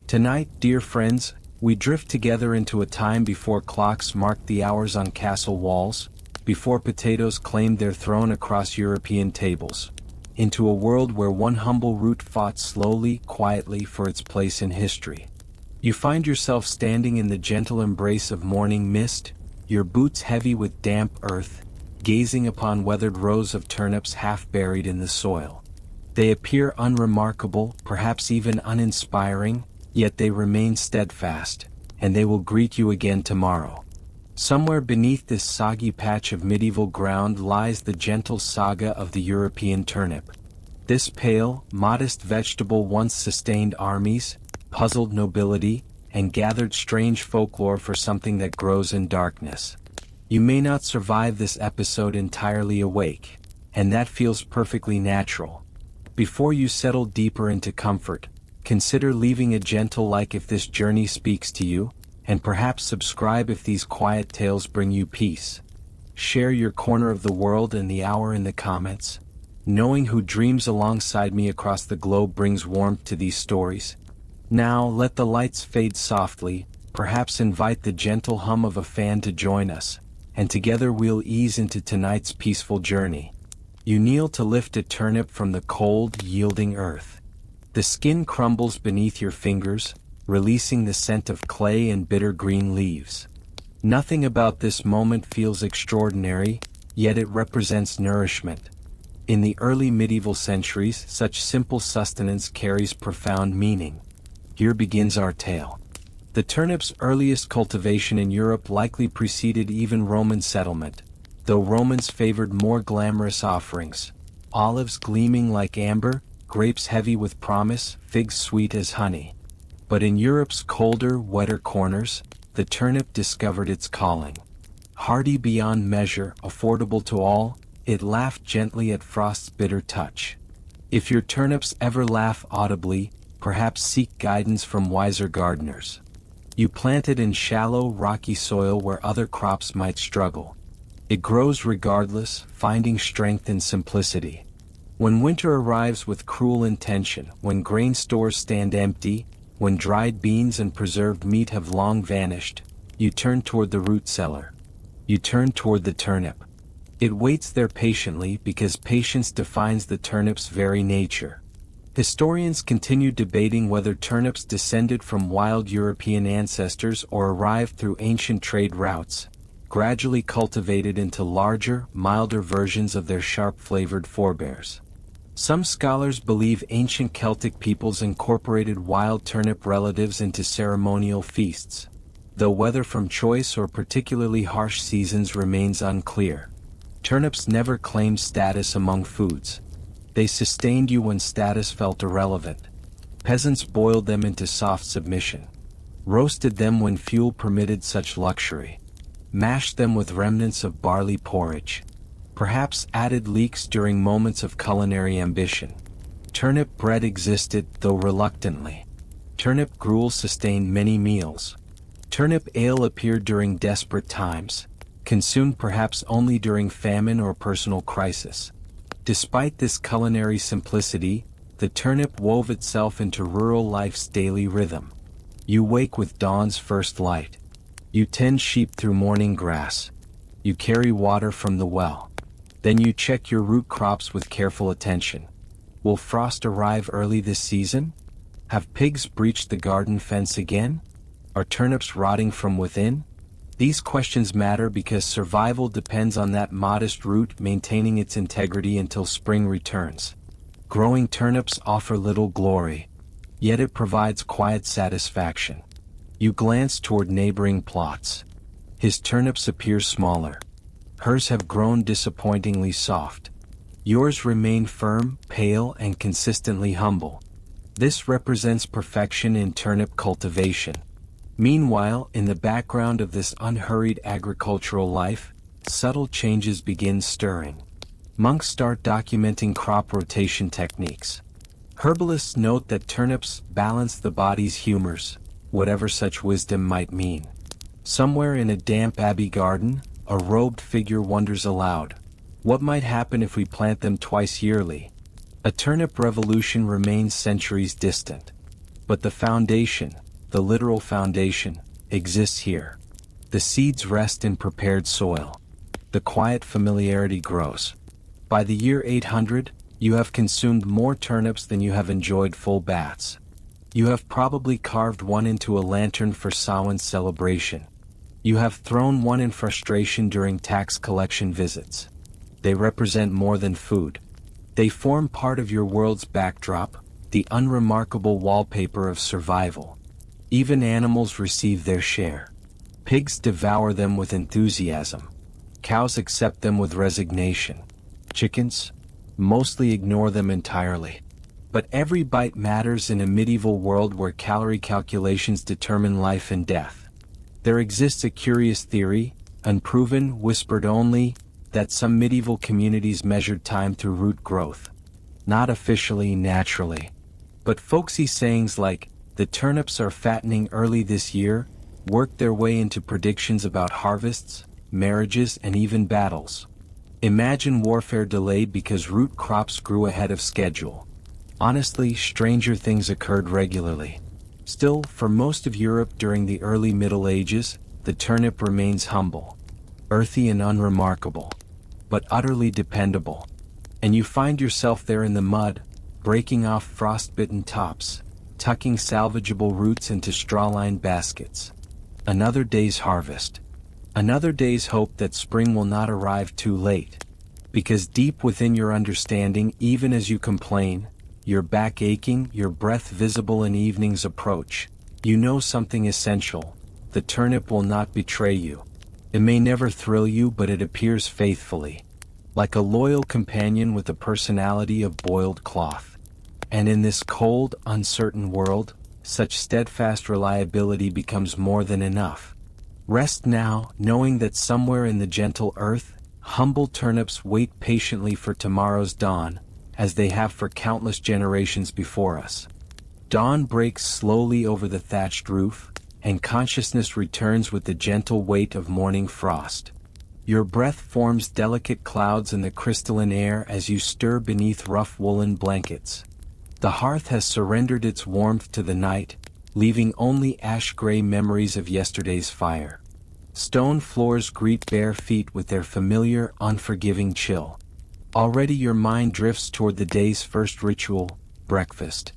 Tonight, dear friends, we drift together into a time before clocks marked the hours on castle walls, before potatoes claimed their throne across European tables, into a world where one humble root fought slowly, quietly for its place in history. You find yourself standing in the gentle embrace of morning mist, your boots heavy with damp earth, gazing upon weathered rows of turnips half buried in the soil. They appear unremarkable, perhaps even uninspiring, yet they remain steadfast, and they will greet you again tomorrow. Somewhere beneath this soggy patch of medieval ground lies the gentle saga of the European turnip. This pale, modest vegetable once sustained armies, puzzled nobility, and gathered strange folklore for something that grows in darkness. You may not survive this episode entirely awake, and that feels perfectly natural. Before you settle deeper into comfort, consider leaving a gentle like if this journey speaks to you, and perhaps subscribe if these quiet tales bring you peace. Share your corner of the world and the hour in the comments. Knowing who dreams alongside me across the globe brings warmth to these stories. Now let the lights fade softly, perhaps invite the gentle hum of a fan to join us, and together we'll ease into tonight's peaceful journey. You kneel to lift a turnip from the cold, yielding earth. The skin crumbles beneath your fingers, releasing the scent of clay and bitter green leaves. Nothing about this moment feels extraordinary, yet it represents nourishment. In the early medieval centuries, such simple sustenance carries profound meaning. Here begins our tale. The turnip's earliest cultivation in Europe likely preceded even Roman settlement, though Romans favored more glamorous offerings: olives gleaming like amber, grapes heavy with promise, figs sweet as honey. But in Europe's colder, wetter corners, the turnip discovered its calling. Hardy beyond measure, affordable to all, it laughed gently at frost's bitter touch. If your turnips ever laugh audibly, perhaps seek guidance from wiser gardeners. You plant it in shallow, rocky soil where other crops might struggle. It grows regardless, finding strength in simplicity. When winter arrives with cruel intention, when grain stores stand empty, when dried beans and preserved meat have long vanished, you turn toward the root cellar. You turn toward the turnip. It waits there patiently because patience defines the turnip's very nature. Historians continue debating whether turnips descended from wild European ancestors or arrived through ancient trade routes, gradually cultivated into larger, milder versions of their sharp-flavored forebears. Some scholars believe ancient Celtic peoples incorporated wild turnip relatives into ceremonial feasts, though whether from choice or particularly harsh seasons remains unclear. Turnips never claimed status among foods. They sustained you when status felt irrelevant. Peasants boiled them into soft submission, roasted them when fuel permitted such luxury, mashed them with remnants of barley porridge, perhaps added leeks during moments of culinary ambition. Turnip bread existed, though reluctantly. Turnip gruel sustained many meals. Turnip ale appeared during desperate times, consumed perhaps only during famine or personal crisis. Despite this culinary simplicity, the turnip wove itself into rural life's daily rhythm. You wake with dawn's first light. You tend sheep through morning grass. You carry water from the well. Then you check your root crops with careful attention. Will frost arrive early this season? Have pigs breached the garden fence again? Are turnips rotting from within? These questions matter because survival depends on that modest root maintaining its integrity until spring returns. Growing turnips offer little glory, yet it provides quiet satisfaction. You glance toward neighboring plots. His turnips appear smaller. Hers have grown disappointingly soft. Yours remain firm, pale, and consistently humble. This represents perfection in turnip cultivation. Meanwhile, in the background of this unhurried agricultural life, subtle changes begin stirring. Monks start documenting crop rotation techniques. Herbalists note that turnips balance the body's humors, whatever such wisdom might mean. Somewhere in a damp abbey garden, a robed figure wonders aloud, what might happen if we plant them twice yearly? A turnip revolution remains centuries distant. But the foundation, the literal foundation, exists here. The seeds rest in prepared soil. The quiet familiarity grows. By the year 800, you have consumed more turnips than you have enjoyed full baths. You have probably carved one into a lantern for Samhain's celebration. You have thrown one in frustration during tax collection visits. They represent more than food. They form part of your world's backdrop, the unremarkable wallpaper of survival. Even animals receive their share. Pigs devour them with enthusiasm. Cows accept them with resignation. Chickens mostly ignore them entirely. But every bite matters in a medieval world where calorie calculations determine life and death. There exists a curious theory, unproven, whispered only, that some medieval communities measured time through root growth. Not officially, naturally. But folksy sayings like, "the turnips are fattening early this year," worked their way into predictions about harvests, marriages, and even battles. Imagine warfare delayed because root crops grew ahead of schedule. Honestly, stranger things occurred regularly. Still, for most of Europe during the early Middle Ages, the turnip remains humble, earthy and unremarkable, but utterly dependable. And you find yourself there in the mud, breaking off frost-bitten tops, tucking salvageable roots into straw-lined baskets. Another day's harvest. Another day's hope that spring will not arrive too late. Because deep within your understanding, even as you complain, your back aching, your breath visible in evening's approach, you know something essential. The turnip will not betray you. It may never thrill you, but it appears faithfully, like a loyal companion with the personality of boiled cloth. And in this cold, uncertain world, such steadfast reliability becomes more than enough. Rest now, knowing that somewhere in the gentle earth, humble turnips wait patiently for tomorrow's dawn, as they have for countless generations before us. Dawn breaks slowly over the thatched roof, and consciousness returns with the gentle weight of morning frost. Your breath forms delicate clouds in the crystalline air as you stir beneath rough woolen blankets. The hearth has surrendered its warmth to the night, leaving only ash-gray memories of yesterday's fire. Stone floors greet bare feet with their familiar, unforgiving chill. Already your mind drifts toward the day's first ritual, breakfast.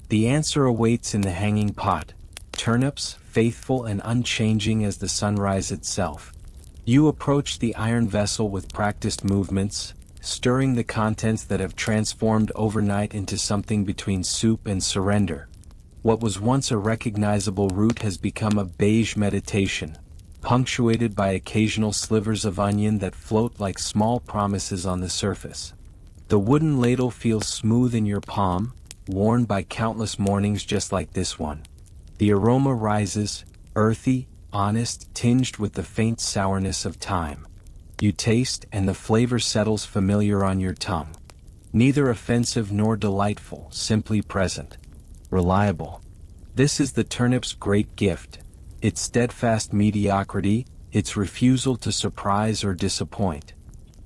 The answer awaits in the hanging pot, turnips, faithful and unchanging as the sunrise itself. You approach the iron vessel with practiced movements, stirring the contents that have transformed overnight into something between soup and surrender. What was once a recognizable root has become a beige meditation, punctuated by occasional slivers of onion that float like small promises on the surface. The wooden ladle feels smooth in your palm, worn by countless mornings just like this one. The aroma rises, earthy, honest, tinged with the faint sourness of time. You taste, and the flavor settles familiar on your tongue. Neither offensive nor delightful, simply present. Reliable. This is the turnip's great gift. Its steadfast mediocrity, its refusal to surprise or disappoint.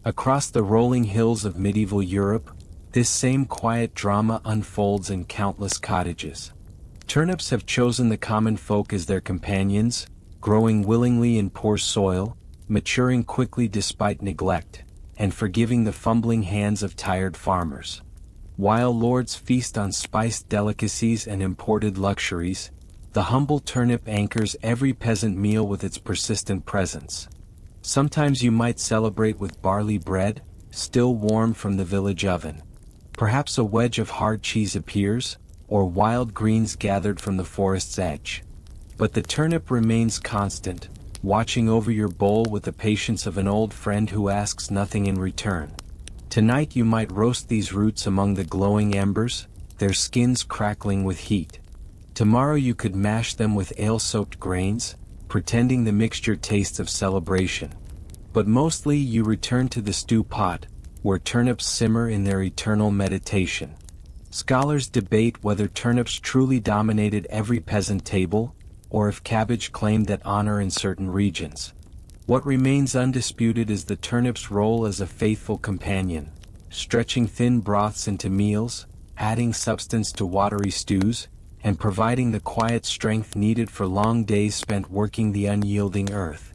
Across the rolling hills of medieval Europe, this same quiet drama unfolds in countless cottages. Turnips have chosen the common folk as their companions, growing willingly in poor soil, maturing quickly despite neglect, and forgiving the fumbling hands of tired farmers. While lords feast on spiced delicacies and imported luxuries, the humble turnip anchors every peasant meal with its persistent presence. Sometimes you might celebrate with barley bread, still warm from the village oven. Perhaps a wedge of hard cheese appears, or wild greens gathered from the forest's edge. But the turnip remains constant, watching over your bowl with the patience of an old friend who asks nothing in return. Tonight you might roast these roots among the glowing embers, their skins crackling with heat. Tomorrow you could mash them with ale-soaked grains, pretending the mixture tastes of celebration. But mostly you return to the stew pot, where turnips simmer in their eternal meditation. Scholars debate whether turnips truly dominated every peasant table, or if cabbage claimed that honor in certain regions. What remains undisputed is the turnip's role as a faithful companion, stretching thin broths into meals, adding substance to watery stews, and providing the quiet strength needed for long days spent working the unyielding earth.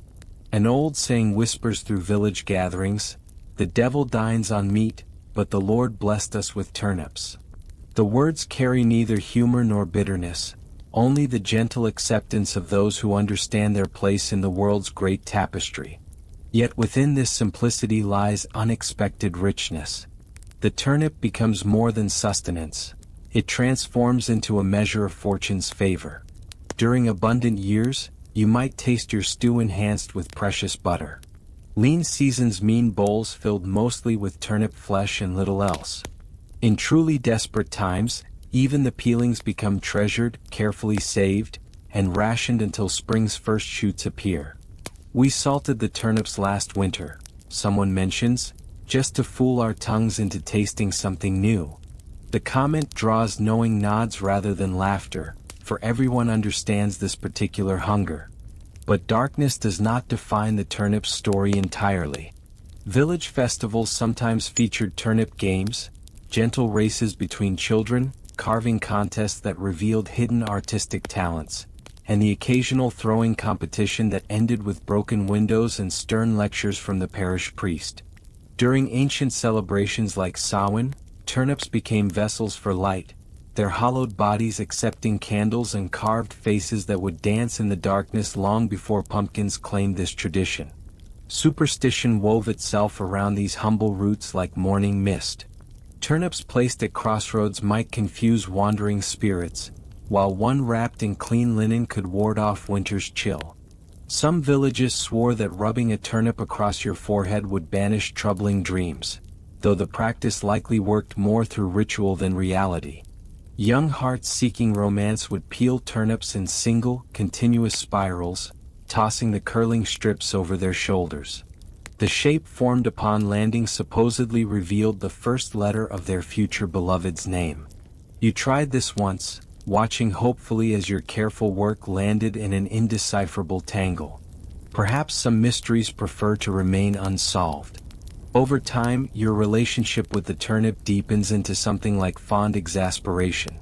An old saying whispers through village gatherings, "The devil dines on meat, but the Lord blessed us with turnips." The words carry neither humor nor bitterness, only the gentle acceptance of those who understand their place in the world's great tapestry. Yet within this simplicity lies unexpected richness. The turnip becomes more than sustenance. It transforms into a measure of fortune's favor. During abundant years, you might taste your stew enhanced with precious butter. Lean seasons mean bowls filled mostly with turnip flesh and little else. In truly desperate times, even the peelings become treasured, carefully saved, and rationed until spring's first shoots appear. "We salted the turnips last winter," someone mentions, "just to fool our tongues into tasting something new." The comment draws knowing nods rather than laughter, for everyone understands this particular hunger. But darkness does not define the turnip's story entirely. Village festivals sometimes featured turnip games, gentle races between children, carving contests that revealed hidden artistic talents, and the occasional throwing competition that ended with broken windows and stern lectures from the parish priest. During ancient celebrations like Samhain, turnips became vessels for light, their hollowed bodies accepting candles and carved faces that would dance in the darkness long before pumpkins claimed this tradition. Superstition wove itself around these humble roots like morning mist. Turnips placed at crossroads might confuse wandering spirits, while one wrapped in clean linen could ward off winter's chill. Some villages swore that rubbing a turnip across your forehead would banish troubling dreams, though the practice likely worked more through ritual than reality. Young hearts seeking romance would peel turnips in single, continuous spirals, tossing the curling strips over their shoulders. The shape formed upon landing supposedly revealed the first letter of their future beloved's name. You tried this once, watching hopefully as your careful work landed in an indecipherable tangle. Perhaps some mysteries prefer to remain unsolved. Over time, your relationship with the turnip deepens into something like fond exasperation.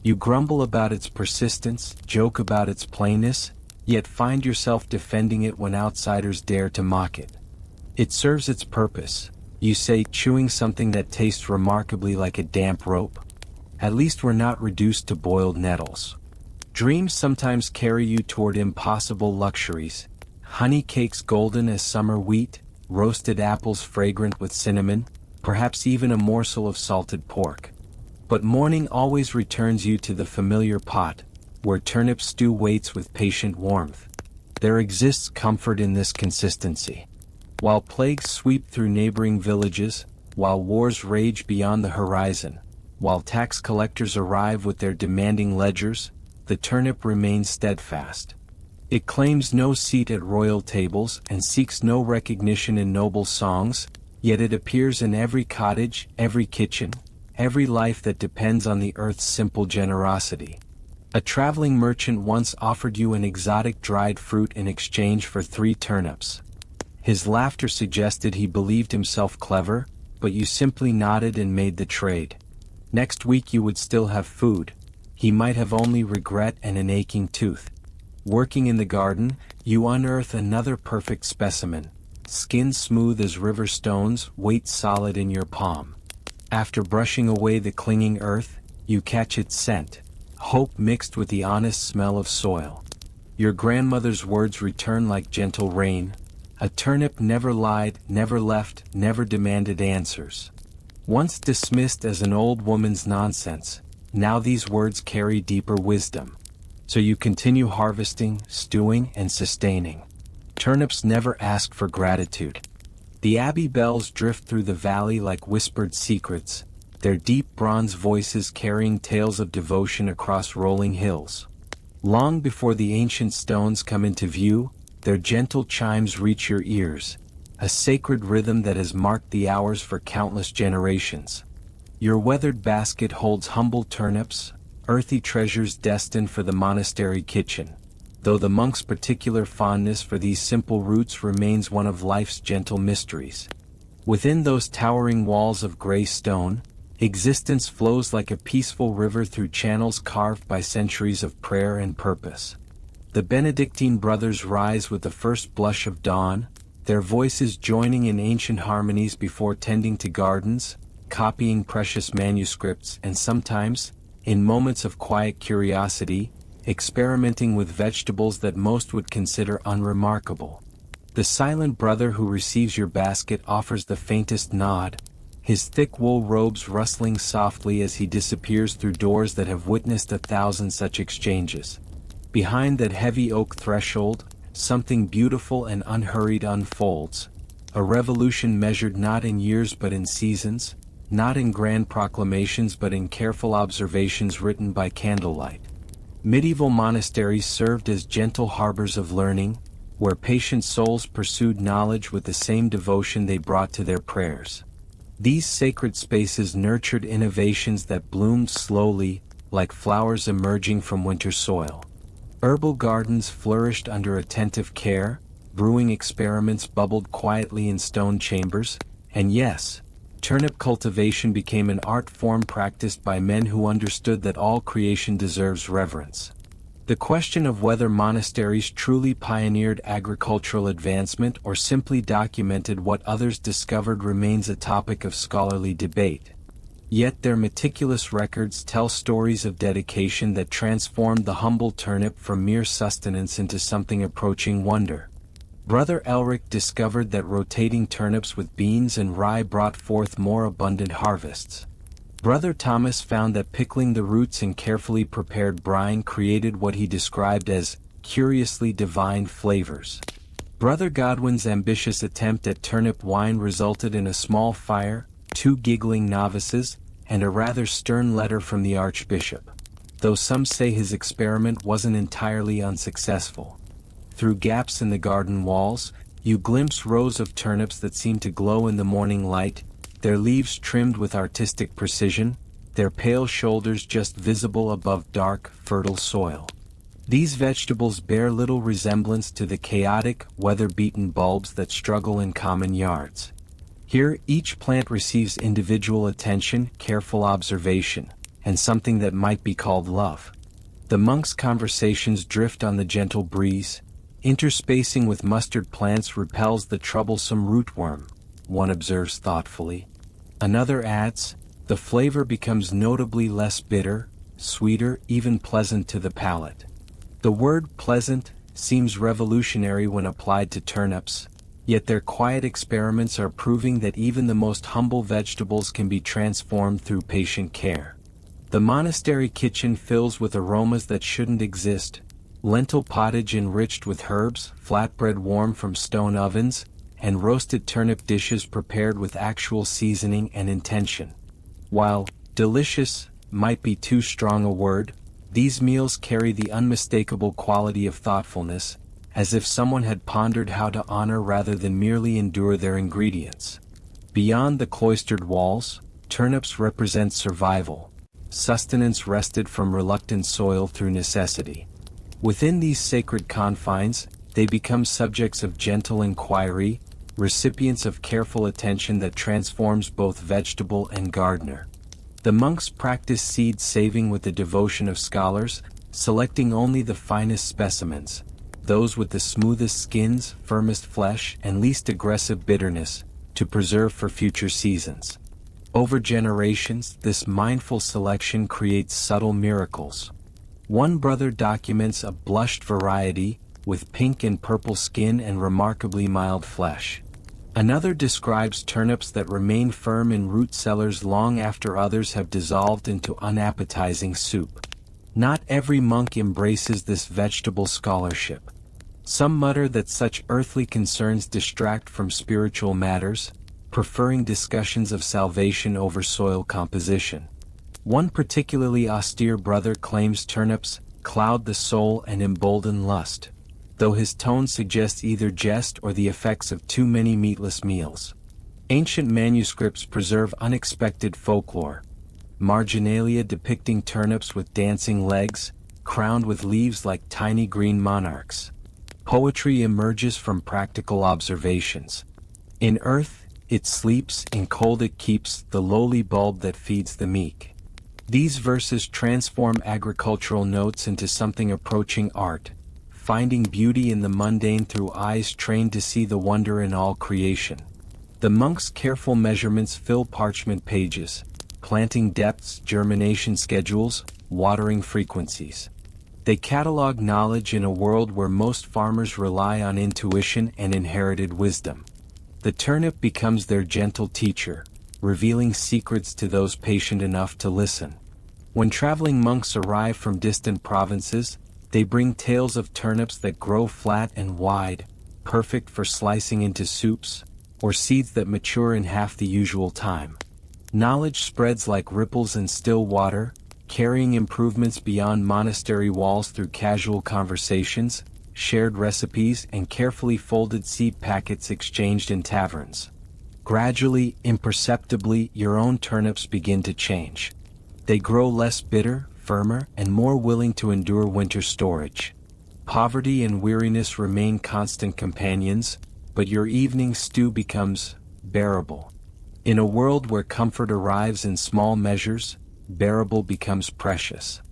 You grumble about its persistence, joke about its plainness, yet find yourself defending it when outsiders dare to mock it. It serves its purpose, you say, chewing something that tastes remarkably like a damp rope. At least we're not reduced to boiled nettles. Dreams sometimes carry you toward impossible luxuries. Honey cakes golden as summer wheat, roasted apples fragrant with cinnamon, perhaps even a morsel of salted pork. But morning always returns you to the familiar pot, where turnip stew waits with patient warmth. There exists comfort in this consistency. While plagues sweep through neighboring villages, while wars rage beyond the horizon, while tax collectors arrive with their demanding ledgers, the turnip remains steadfast. It claims no seat at royal tables and seeks no recognition in noble songs, yet it appears in every cottage, every kitchen, every life that depends on the earth's simple generosity. A traveling merchant once offered you an exotic dried fruit in exchange for 3 turnips. His laughter suggested he believed himself clever, but you simply nodded and made the trade. Next week you would still have food. He might have only regret and an aching tooth. Working in the garden, you unearth another perfect specimen, skin smooth as river stones, weight solid in your palm. After brushing away the clinging earth, you catch its scent, hope mixed with the honest smell of soil. Your grandmother's words return like gentle rain. A turnip never lied, never left, never demanded answers. Once dismissed as an old woman's nonsense, now these words carry deeper wisdom. So you continue harvesting, stewing, and sustaining. Turnips never ask for gratitude. The abbey bells drift through the valley like whispered secrets, their deep bronze voices carrying tales of devotion across rolling hills. Long before the ancient stones come into view, their gentle chimes reach your ears, a sacred rhythm that has marked the hours for countless generations. Your weathered basket holds humble turnips, earthy treasures destined for the monastery kitchen, though the monk's particular fondness for these simple roots remains one of life's gentle mysteries. Within those towering walls of gray stone, Existence flows like a peaceful river through channels carved by centuries of prayer and purpose. The Benedictine brothers rise with the first blush of dawn, their voices joining in ancient harmonies before tending to gardens, copying precious manuscripts, and sometimes, in moments of quiet curiosity, experimenting with vegetables that most would consider unremarkable. The silent brother who receives your basket offers the faintest nod, his thick wool robes rustling softly as he disappears through doors that have witnessed 1,000 such exchanges. Behind that heavy oak threshold, something beautiful and unhurried unfolds, a revolution measured not in years but in seasons, not in grand proclamations but in careful observations written by candlelight. Medieval monasteries served as gentle harbors of learning, where patient souls pursued knowledge with the same devotion they brought to their prayers. These sacred spaces nurtured innovations that bloomed slowly, like flowers emerging from winter soil. Herbal gardens flourished under attentive care, brewing experiments bubbled quietly in stone chambers, and yes, turnip cultivation became an art form practiced by men who understood that all creation deserves reverence. The question of whether monasteries truly pioneered agricultural advancement or simply documented what others discovered remains a topic of scholarly debate. Yet their meticulous records tell stories of dedication that transformed the humble turnip from mere sustenance into something approaching wonder. Brother Elric discovered that rotating turnips with beans and rye brought forth more abundant harvests. Brother Thomas found that pickling the roots in carefully prepared brine created what he described as curiously divine flavors. Brother Godwin's ambitious attempt at turnip wine resulted in a small fire, 2 giggling novices, and a rather stern letter from the Archbishop, though some say his experiment wasn't entirely unsuccessful. Through gaps in the garden walls, you glimpse rows of turnips that seem to glow in the morning light, their leaves trimmed with artistic precision, their pale shoulders just visible above dark, fertile soil. These vegetables bear little resemblance to the chaotic, weather-beaten bulbs that struggle in common yards. Here, each plant receives individual attention, careful observation, and something that might be called love. The monks' conversations drift on the gentle breeze. Interspacing with mustard plants repels the troublesome rootworm, one observes thoughtfully. Another adds, the flavor becomes notably less bitter, sweeter, even pleasant to the palate. The word pleasant seems revolutionary when applied to turnips, yet their quiet experiments are proving that even the most humble vegetables can be transformed through patient care. The monastery kitchen fills with aromas that shouldn't exist, lentil pottage enriched with herbs, flatbread warm from stone ovens, and roasted turnip dishes prepared with actual seasoning and intention. While delicious might be too strong a word, these meals carry the unmistakable quality of thoughtfulness, as if someone had pondered how to honor rather than merely endure their ingredients. Beyond the cloistered walls, turnips represent survival, sustenance wrested from reluctant soil through necessity. Within these sacred confines, they become subjects of gentle inquiry, recipients of careful attention that transforms both vegetable and gardener. The monks practice seed saving with the devotion of scholars, selecting only the finest specimens, those with the smoothest skins, firmest flesh, and least aggressive bitterness, to preserve for future seasons. Over generations, this mindful selection creates subtle miracles. One brother documents a blushed variety, with pink and purple skin and remarkably mild flesh. Another describes turnips that remain firm in root cellars long after others have dissolved into unappetizing soup. Not every monk embraces this vegetable scholarship. Some mutter that such earthly concerns distract from spiritual matters, preferring discussions of salvation over soil composition. One particularly austere brother claims turnips cloud the soul and embolden lust, though his tone suggests either jest or the effects of too many meatless meals. Ancient manuscripts preserve unexpected folklore. Marginalia depicting turnips with dancing legs, crowned with leaves like tiny green monarchs. Poetry emerges from practical observations. In earth, It sleeps, in cold it keeps, the lowly bulb that feeds the meek. These verses transform agricultural notes into something approaching art, finding beauty in the mundane through eyes trained to see the wonder in all creation. The monk's careful measurements fill parchment pages, planting depths, germination schedules, watering frequencies. They catalog knowledge in a world where most farmers rely on intuition and inherited wisdom. The turnip becomes their gentle teacher, revealing secrets to those patient enough to listen. When traveling monks arrive from distant provinces, they bring tales of turnips that grow flat and wide, perfect for slicing into soups, or seeds that mature in half the usual time. Knowledge spreads like ripples in still water, carrying improvements beyond monastery walls through casual conversations, shared recipes, and carefully folded seed packets exchanged in taverns. Gradually, imperceptibly, your own turnips begin to change. They grow less bitter, firmer, and more willing to endure winter storage. Poverty and weariness remain constant companions, but your evening stew becomes bearable. In a world where comfort arrives in small measures, bearable becomes precious.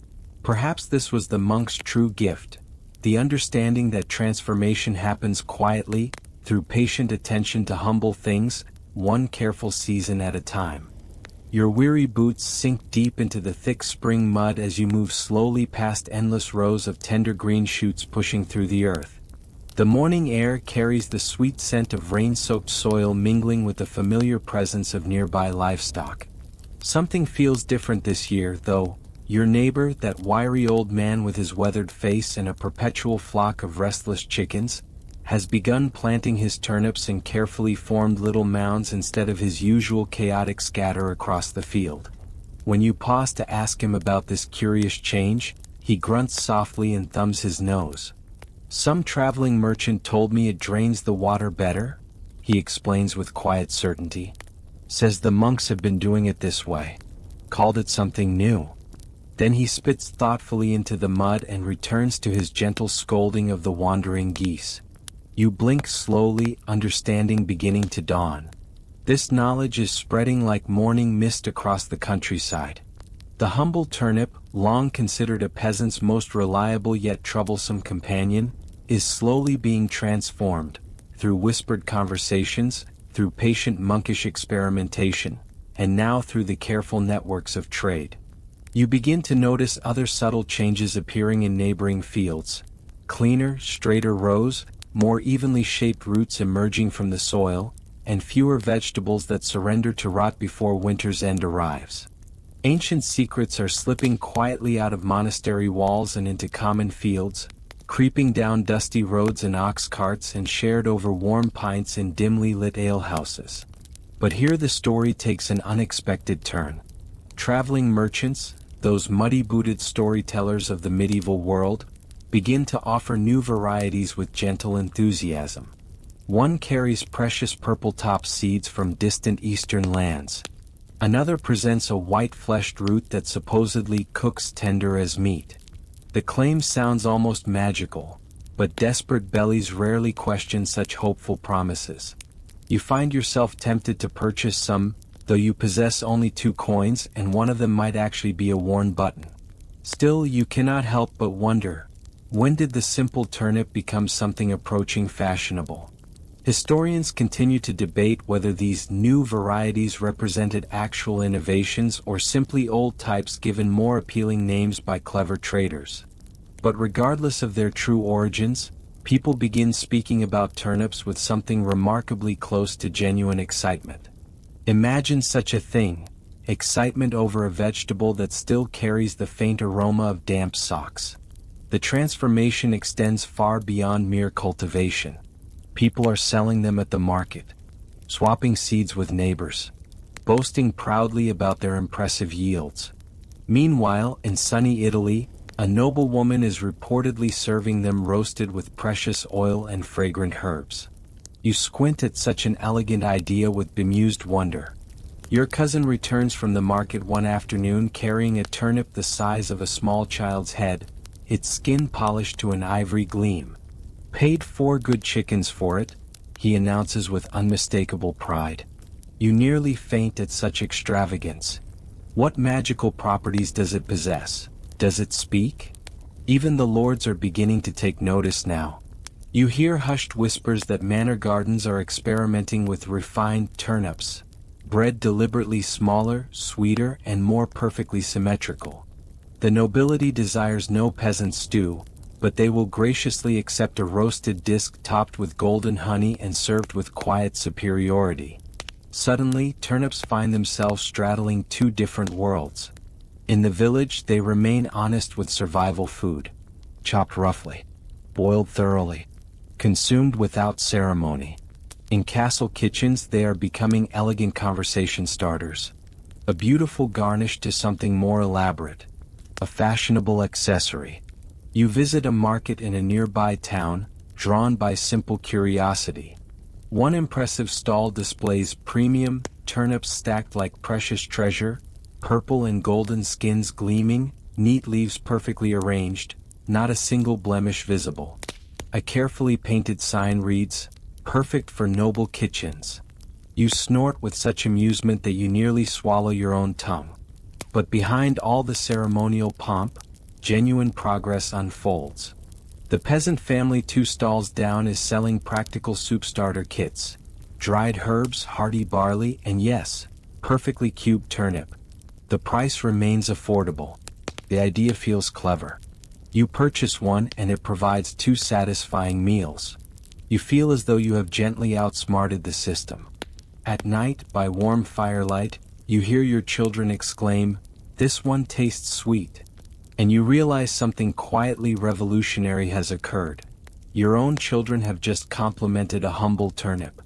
Perhaps this was the monk's true gift, the understanding that transformation happens quietly, through patient attention to humble things, one careful season at a time. Your weary boots sink deep into the thick spring mud as you move slowly past endless rows of tender green shoots pushing through the earth. The morning air carries the sweet scent of rain-soaked soil mingling with the familiar presence of nearby livestock. Something feels different this year, though. Your neighbor, that wiry old man with his weathered face and a perpetual flock of restless chickens, has begun planting his turnips in carefully formed little mounds instead of his usual chaotic scatter across the field. When you pause to ask him about this curious change, he grunts softly and thumbs his nose. "Some traveling merchant told me it drains the water better," he explains with quiet certainty. "Says the monks have been doing it this way. Called it something new." Then he spits thoughtfully into the mud and returns to his gentle scolding of the wandering geese. You blink slowly, understanding beginning to dawn. This knowledge is spreading like morning mist across the countryside. The humble turnip, long considered a peasant's most reliable yet troublesome companion, is slowly being transformed, through whispered conversations, through patient monkish experimentation, and now through the careful networks of trade. You begin to notice other subtle changes appearing in neighboring fields. Cleaner, straighter rows, more evenly shaped roots emerging from the soil, and fewer vegetables that surrender to rot before winter's end arrives. Ancient secrets are slipping quietly out of monastery walls and into common fields, creeping down dusty roads in ox carts and shared over warm pints in dimly lit alehouses. But here the story takes an unexpected turn. Traveling merchants, those muddy-booted storytellers of the medieval world, begin to offer new varieties with gentle enthusiasm. One carries precious purple-top seeds from distant eastern lands. Another presents a white-fleshed root that supposedly cooks tender as meat. The claim sounds almost magical, but desperate bellies rarely question such hopeful promises. You find yourself tempted to purchase some, though you possess only 2 coins and one of them might actually be a worn button. Still, you cannot help but wonder, when did the simple turnip become something approaching fashionable? Historians continue to debate whether these new varieties represented actual innovations or simply old types given more appealing names by clever traders. But regardless of their true origins, people begin speaking about turnips with something remarkably close to genuine excitement. Imagine such a thing, excitement over a vegetable that still carries the faint aroma of damp socks. The transformation extends far beyond mere cultivation. People are selling them at the market, swapping seeds with neighbors, boasting proudly about their impressive yields. Meanwhile, in sunny Italy, a noblewoman is reportedly serving them roasted with precious oil and fragrant herbs. You squint at such an elegant idea with bemused wonder. Your cousin returns from the market one afternoon carrying a turnip the size of a small child's head, its skin polished to an ivory gleam. "Paid 4 good chickens for it," he announces with unmistakable pride. You nearly faint at such extravagance. What magical properties does it possess? Does it speak? Even the lords are beginning to take notice now. You hear hushed whispers that manor gardens are experimenting with refined turnips, bred deliberately smaller, sweeter, and more perfectly symmetrical. The nobility desires no peasant stew, but they will graciously accept a roasted disc topped with golden honey and served with quiet superiority. Suddenly, turnips find themselves straddling two different worlds. In the village, they remain honest with survival food. Chopped roughly. Boiled thoroughly. Consumed without ceremony. In castle kitchens, they are becoming elegant conversation starters. A beautiful garnish to something more elaborate. A fashionable accessory. You visit a market in a nearby town, drawn by simple curiosity. One impressive stall displays premium turnips stacked like precious treasure, purple and golden skins gleaming, neat leaves perfectly arranged, not a single blemish visible. A carefully painted sign reads, "Perfect for noble kitchens." You snort with such amusement that you nearly swallow your own tongue. But behind all the ceremonial pomp, genuine progress unfolds. The peasant family 2 stalls down is selling practical soup starter kits. Dried herbs, hearty barley, and yes, perfectly cubed turnip. The price remains affordable. The idea feels clever. You purchase one and it provides 2 satisfying meals. You feel as though you have gently outsmarted the system. At night, by warm firelight, you hear your children exclaim, "This one tastes sweet." And you realize something quietly revolutionary has occurred. Your own children have just complimented a humble turnip.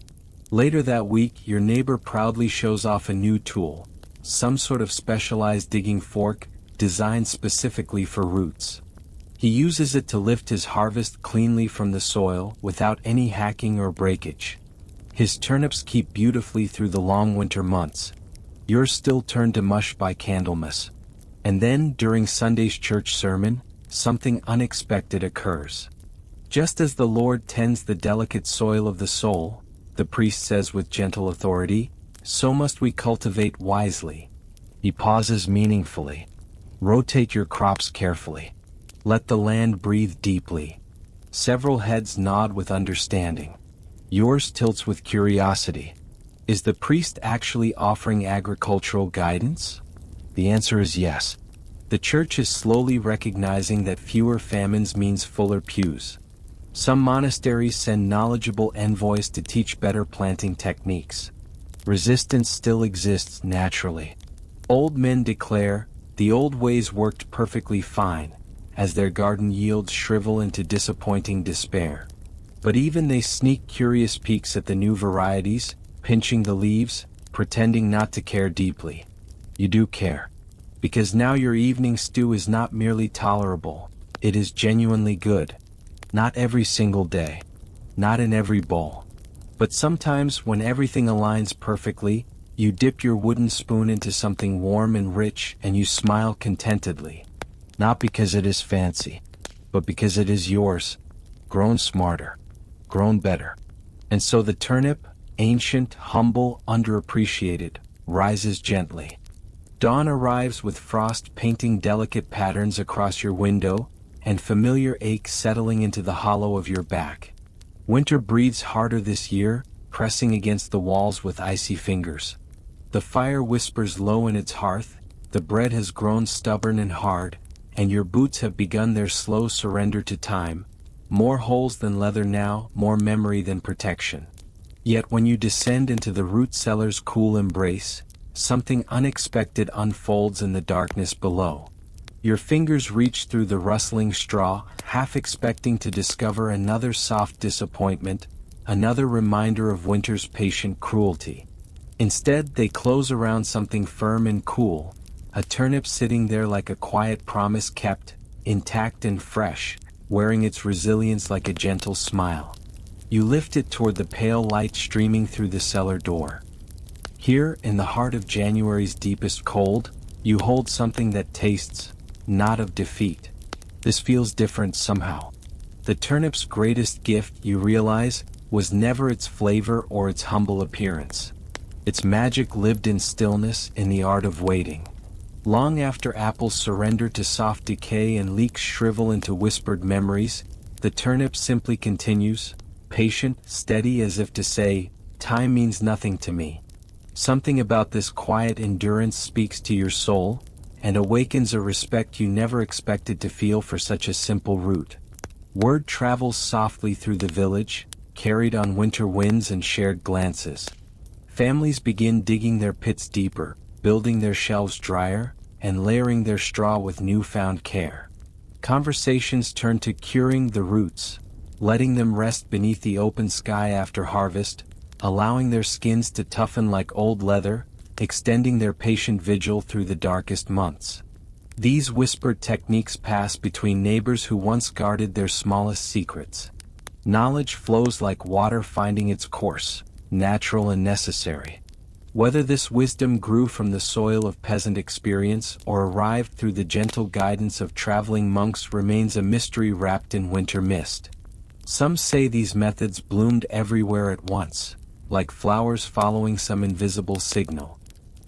Later that week, your neighbor proudly shows off a new tool, some sort of specialized digging fork, designed specifically for roots. He uses it to lift his harvest cleanly from the soil, without any hacking or breakage. His turnips keep beautifully through the long winter months. Yours still turn to mush by Candlemas. And then, during Sunday's church sermon, something unexpected occurs. Just as the Lord tends the delicate soil of the soul, the priest says with gentle authority, so must we cultivate wisely. He pauses meaningfully. Rotate your crops carefully. Let the land breathe deeply. Several heads nod with understanding. Yours tilts with curiosity. Is the priest actually offering agricultural guidance? The answer is yes. The church is slowly recognizing that fewer famines means fuller pews. Some monasteries send knowledgeable envoys to teach better planting techniques. Resistance still exists naturally. Old men declare, the old ways worked perfectly fine, as their garden yields shrivel into disappointing despair. But even they sneak curious peeks at the new varieties, pinching the leaves, pretending not to care deeply. You do care. Because now your evening stew is not merely tolerable, it is genuinely good. Not every single day. Not in every bowl. But sometimes when everything aligns perfectly, you dip your wooden spoon into something warm and rich and you smile contentedly. Not because it is fancy, but because it is yours, grown smarter, grown better. And so the turnip, ancient, humble, underappreciated, rises gently. Dawn arrives with frost painting delicate patterns across your window, and familiar ache settling into the hollow of your back. Winter breathes harder this year, pressing against the walls with icy fingers. The fire whispers low in its hearth, the bread has grown stubborn and hard, and your boots have begun their slow surrender to time. More holes than leather now, more memory than protection. Yet when you descend into the root cellar's cool embrace, something unexpected unfolds in the darkness below. Your fingers reach through the rustling straw, half expecting to discover another soft disappointment, another reminder of winter's patient cruelty. Instead, they close around something firm and cool, a turnip sitting there like a quiet promise kept, intact and fresh, wearing its resilience like a gentle smile. You lift it toward the pale light streaming through the cellar door. Here, in the heart of January's deepest cold, you hold something that tastes, not of defeat. This feels different somehow. The turnip's greatest gift, you realize, was never its flavor or its humble appearance. Its magic lived in stillness, in the art of waiting. Long after apples surrender to soft decay and leeks shrivel into whispered memories, the turnip simply continues, patient, steady, as if to say, time means nothing to me. Something about this quiet endurance speaks to your soul, and awakens a respect you never expected to feel for such a simple root. Word travels softly through the village, carried on winter winds and shared glances. Families begin digging their pits deeper, building their shelves drier, and layering their straw with newfound care. Conversations turn to curing the roots, letting them rest beneath the open sky after harvest, allowing their skins to toughen like old leather, extending their patient vigil through the darkest months. These whispered techniques pass between neighbors who once guarded their smallest secrets. Knowledge flows like water finding its course, natural and necessary. Whether this wisdom grew from the soil of peasant experience or arrived through the gentle guidance of traveling monks remains a mystery wrapped in winter mist. Some say these methods bloomed everywhere at once, like flowers following some invisible signal.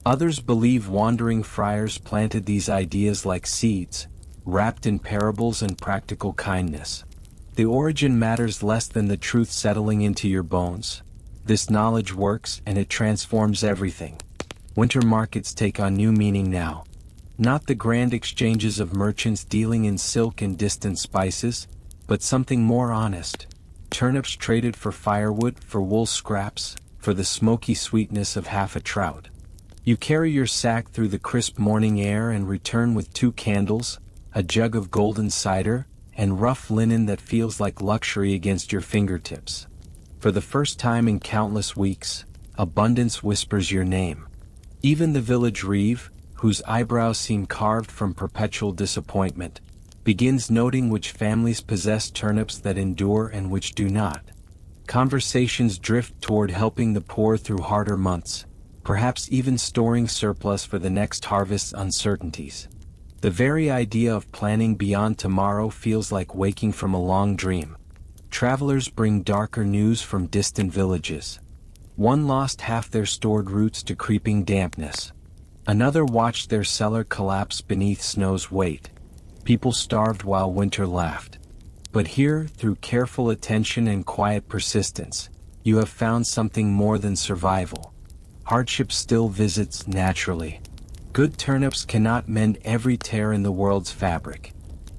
Others believe wandering friars planted these ideas like seeds, wrapped in parables and practical kindness. The origin matters less than the truth settling into your bones. This knowledge works and it transforms everything. Winter markets take on new meaning now. Not the grand exchanges of merchants dealing in silk and distant spices, but something more honest. Turnips traded for firewood, for wool scraps, for the smoky sweetness of half a trout. You carry your sack through the crisp morning air and return with 2 candles, a jug of golden cider, and rough linen that feels like luxury against your fingertips. For the first time in countless weeks, abundance whispers your name. Even the village reeve, whose eyebrows seem carved from perpetual disappointment, begins noting which families possess turnips that endure and which do not. Conversations drift toward helping the poor through harder months, perhaps even storing surplus for the next harvest's uncertainties. The very idea of planning beyond tomorrow feels like waking from a long dream. Travelers bring darker news from distant villages. One lost half their stored roots to creeping dampness. Another watched their cellar collapse beneath snow's weight. People starved while winter laughed. But here, through careful attention and quiet persistence, you have found something more than survival. Hardship still visits naturally. Good turnips cannot mend every tear in the world's fabric.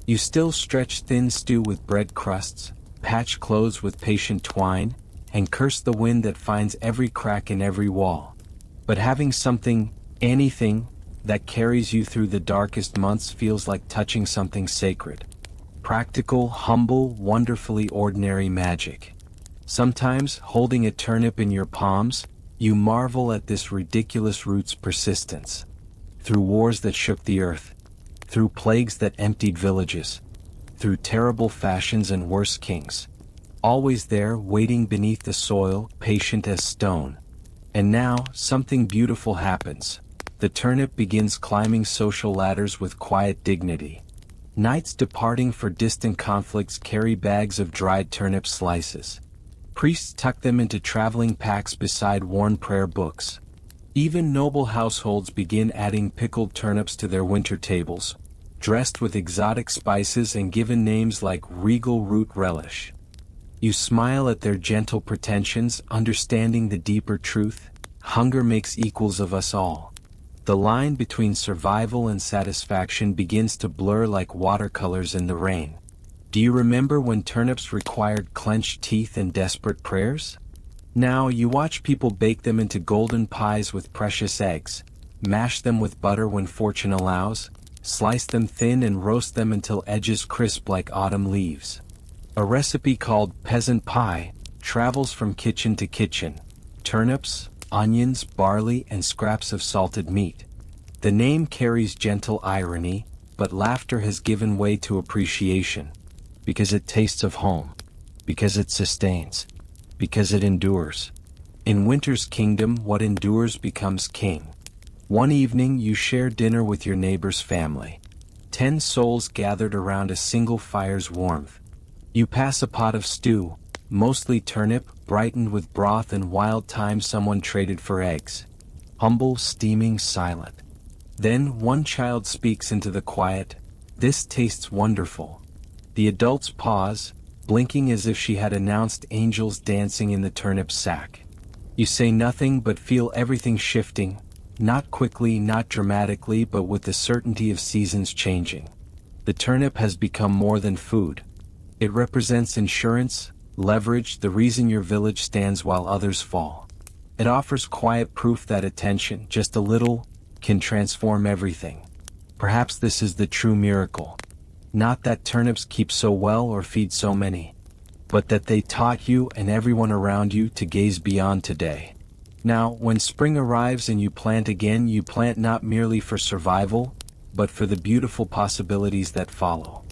You still stretch thin stew with bread crusts, patch clothes with patient twine, and curse the wind that finds every crack in every wall. But having something, anything, that carries you through the darkest months feels like touching something sacred. Practical, humble, wonderfully ordinary magic. Sometimes, holding a turnip in your palms, you marvel at this ridiculous root's persistence. Through wars that shook the earth, through plagues that emptied villages, through terrible fashions and worse kings. Always there, waiting beneath the soil, patient as stone. And now, something beautiful happens. The turnip begins climbing social ladders with quiet dignity. Knights departing for distant conflicts carry bags of dried turnip slices. Priests tuck them into traveling packs beside worn prayer books. Even noble households begin adding pickled turnips to their winter tables, dressed with exotic spices and given names like regal root relish. You smile at their gentle pretensions, understanding the deeper truth: hunger makes equals of us all. The line between survival and satisfaction begins to blur like watercolors in the rain. Do you remember when turnips required clenched teeth and desperate prayers? Now you watch people bake them into golden pies with precious eggs, mash them with butter when fortune allows, slice them thin and roast them until edges crisp like autumn leaves. A recipe called peasant pie travels from kitchen to kitchen. Turnips, onions, barley, and scraps of salted meat. The name carries gentle irony, but laughter has given way to appreciation. Because it tastes of home. Because it sustains. Because it endures. In winter's kingdom, what endures becomes king. One evening you share dinner with your neighbor's family. 10 souls gathered around a single fire's warmth. You pass a pot of stew, mostly turnip, brightened with broth and wild thyme someone traded for eggs. humble, steaming, silent. Then one child speaks into the quiet, "This tastes wonderful." The adults pause, blinking as if she had announced angels dancing in the turnip sack. You say nothing but feel everything shifting, not quickly, not dramatically, but with the certainty of seasons changing. The turnip has become more than food. It represents insurance, leverage, the reason your village stands while others fall. It offers quiet proof that attention, just a little, can transform everything. Perhaps this is the true miracle. Not that turnips keep so well or feed so many, but that they taught you and everyone around you to gaze beyond today. Now, when spring arrives and you plant again, you plant not merely for survival, but for the beautiful possibilities that follow.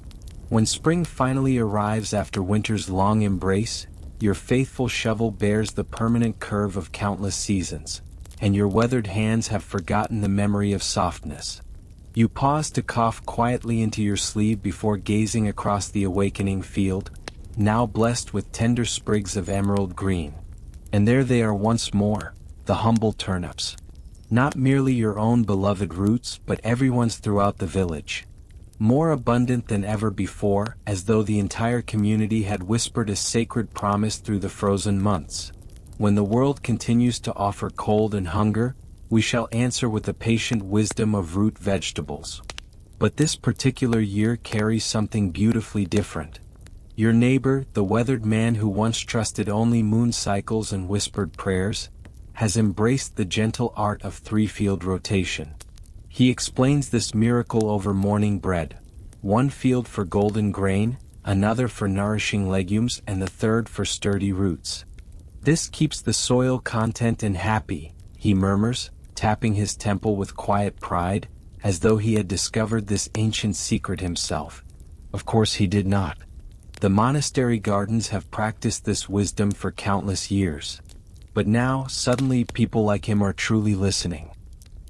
When spring finally arrives after winter's long embrace, your faithful shovel bears the permanent curve of countless seasons, and your weathered hands have forgotten the memory of softness. You pause to cough quietly into your sleeve before gazing across the awakening field, now blessed with tender sprigs of emerald green. And there they are once more, the humble turnips. Not merely your own beloved roots, but everyone's throughout the village. More abundant than ever before, as though the entire community had whispered a sacred promise through the frozen months. When the world continues to offer cold and hunger, we shall answer with the patient wisdom of root vegetables. But this particular year carries something beautifully different. Your neighbor, the weathered man who once trusted only moon cycles and whispered prayers, has embraced the gentle art of three-field rotation. He explains this miracle over morning bread: one field for golden grain, another for nourishing legumes, and the third for sturdy roots. This keeps the soil content and happy, he murmurs, tapping his temple with quiet pride, as though he had discovered this ancient secret himself. Of course he did not. The monastery gardens have practiced this wisdom for countless years. But now, suddenly, people like him are truly listening.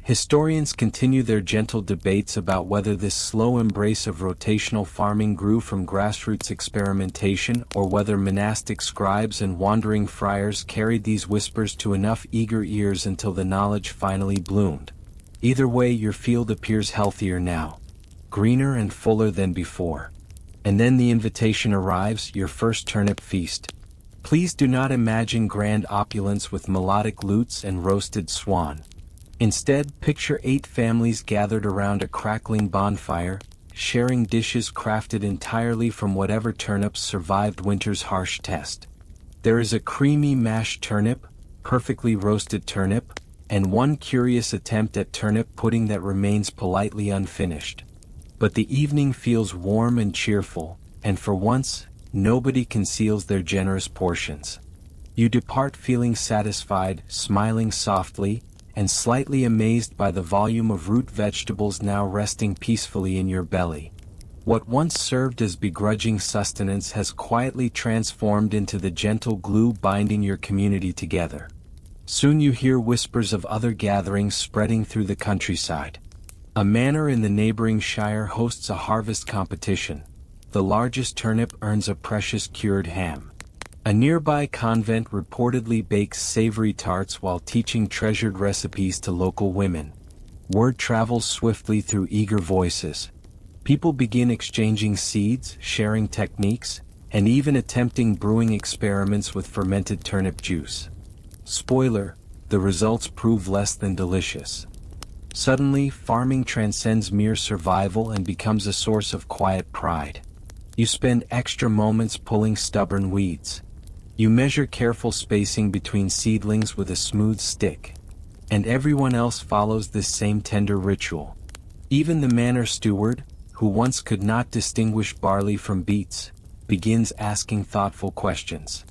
Historians continue their gentle debates about whether this slow embrace of rotational farming grew from grassroots experimentation or whether monastic scribes and wandering friars carried these whispers to enough eager ears until the knowledge finally bloomed. Either way, your field appears healthier now, greener and fuller than before. And then the invitation arrives, your first turnip feast. Please do not imagine grand opulence with melodic lutes and roasted swan. Instead, picture 8 families gathered around a crackling bonfire, sharing dishes crafted entirely from whatever turnips survived winter's harsh test. There is a creamy mashed turnip, perfectly roasted turnip, and one curious attempt at turnip pudding that remains politely unfinished. But the evening feels warm and cheerful, and for once, nobody conceals their generous portions. You depart feeling satisfied, smiling softly, and slightly amazed by the volume of root vegetables now resting peacefully in your belly. What once served as begrudging sustenance has quietly transformed into the gentle glue binding your community together. Soon you hear whispers of other gatherings spreading through the countryside. A manor in the neighboring shire hosts a harvest competition. The largest turnip earns a precious cured ham. A nearby convent reportedly bakes savory tarts while teaching treasured recipes to local women. Word travels swiftly through eager voices. People begin exchanging seeds, sharing techniques, and even attempting brewing experiments with fermented turnip juice. Spoiler: the results prove less than delicious. Suddenly, farming transcends mere survival and becomes a source of quiet pride. You spend extra moments pulling stubborn weeds. You measure careful spacing between seedlings with a smooth stick. And everyone else follows this same tender ritual. Even the manor steward, who once could not distinguish barley from beets, begins asking thoughtful questions.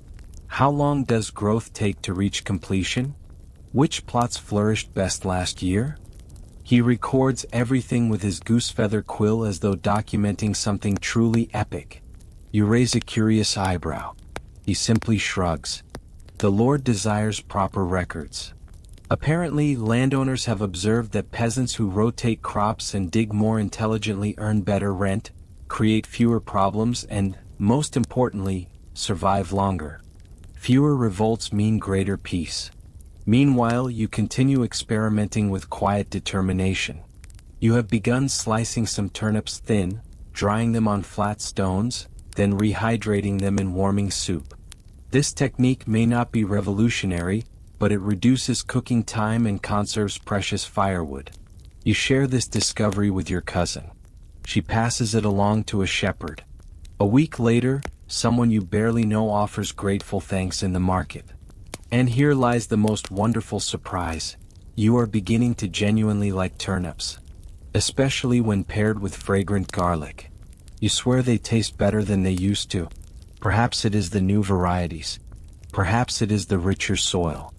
How long does growth take to reach completion? Which plots flourished best last year? He records everything with his goosefeather quill as though documenting something truly epic. You raise a curious eyebrow. He simply shrugs. The Lord desires proper records. Apparently, landowners have observed that peasants who rotate crops and dig more intelligently earn better rent, create fewer problems, and, most importantly, survive longer. Fewer revolts mean greater peace. Meanwhile, you continue experimenting with quiet determination. You have begun slicing some turnips thin, drying them on flat stones, then rehydrating them in warming soup. This technique may not be revolutionary, but it reduces cooking time and conserves precious firewood. You share this discovery with your cousin. She passes it along to a shepherd. A week later, someone you barely know offers grateful thanks in the market. And here lies the most wonderful surprise. You are beginning to genuinely like turnips. Especially when paired with fragrant garlic. You swear they taste better than they used to. Perhaps it is the new varieties. Perhaps it is the richer soil.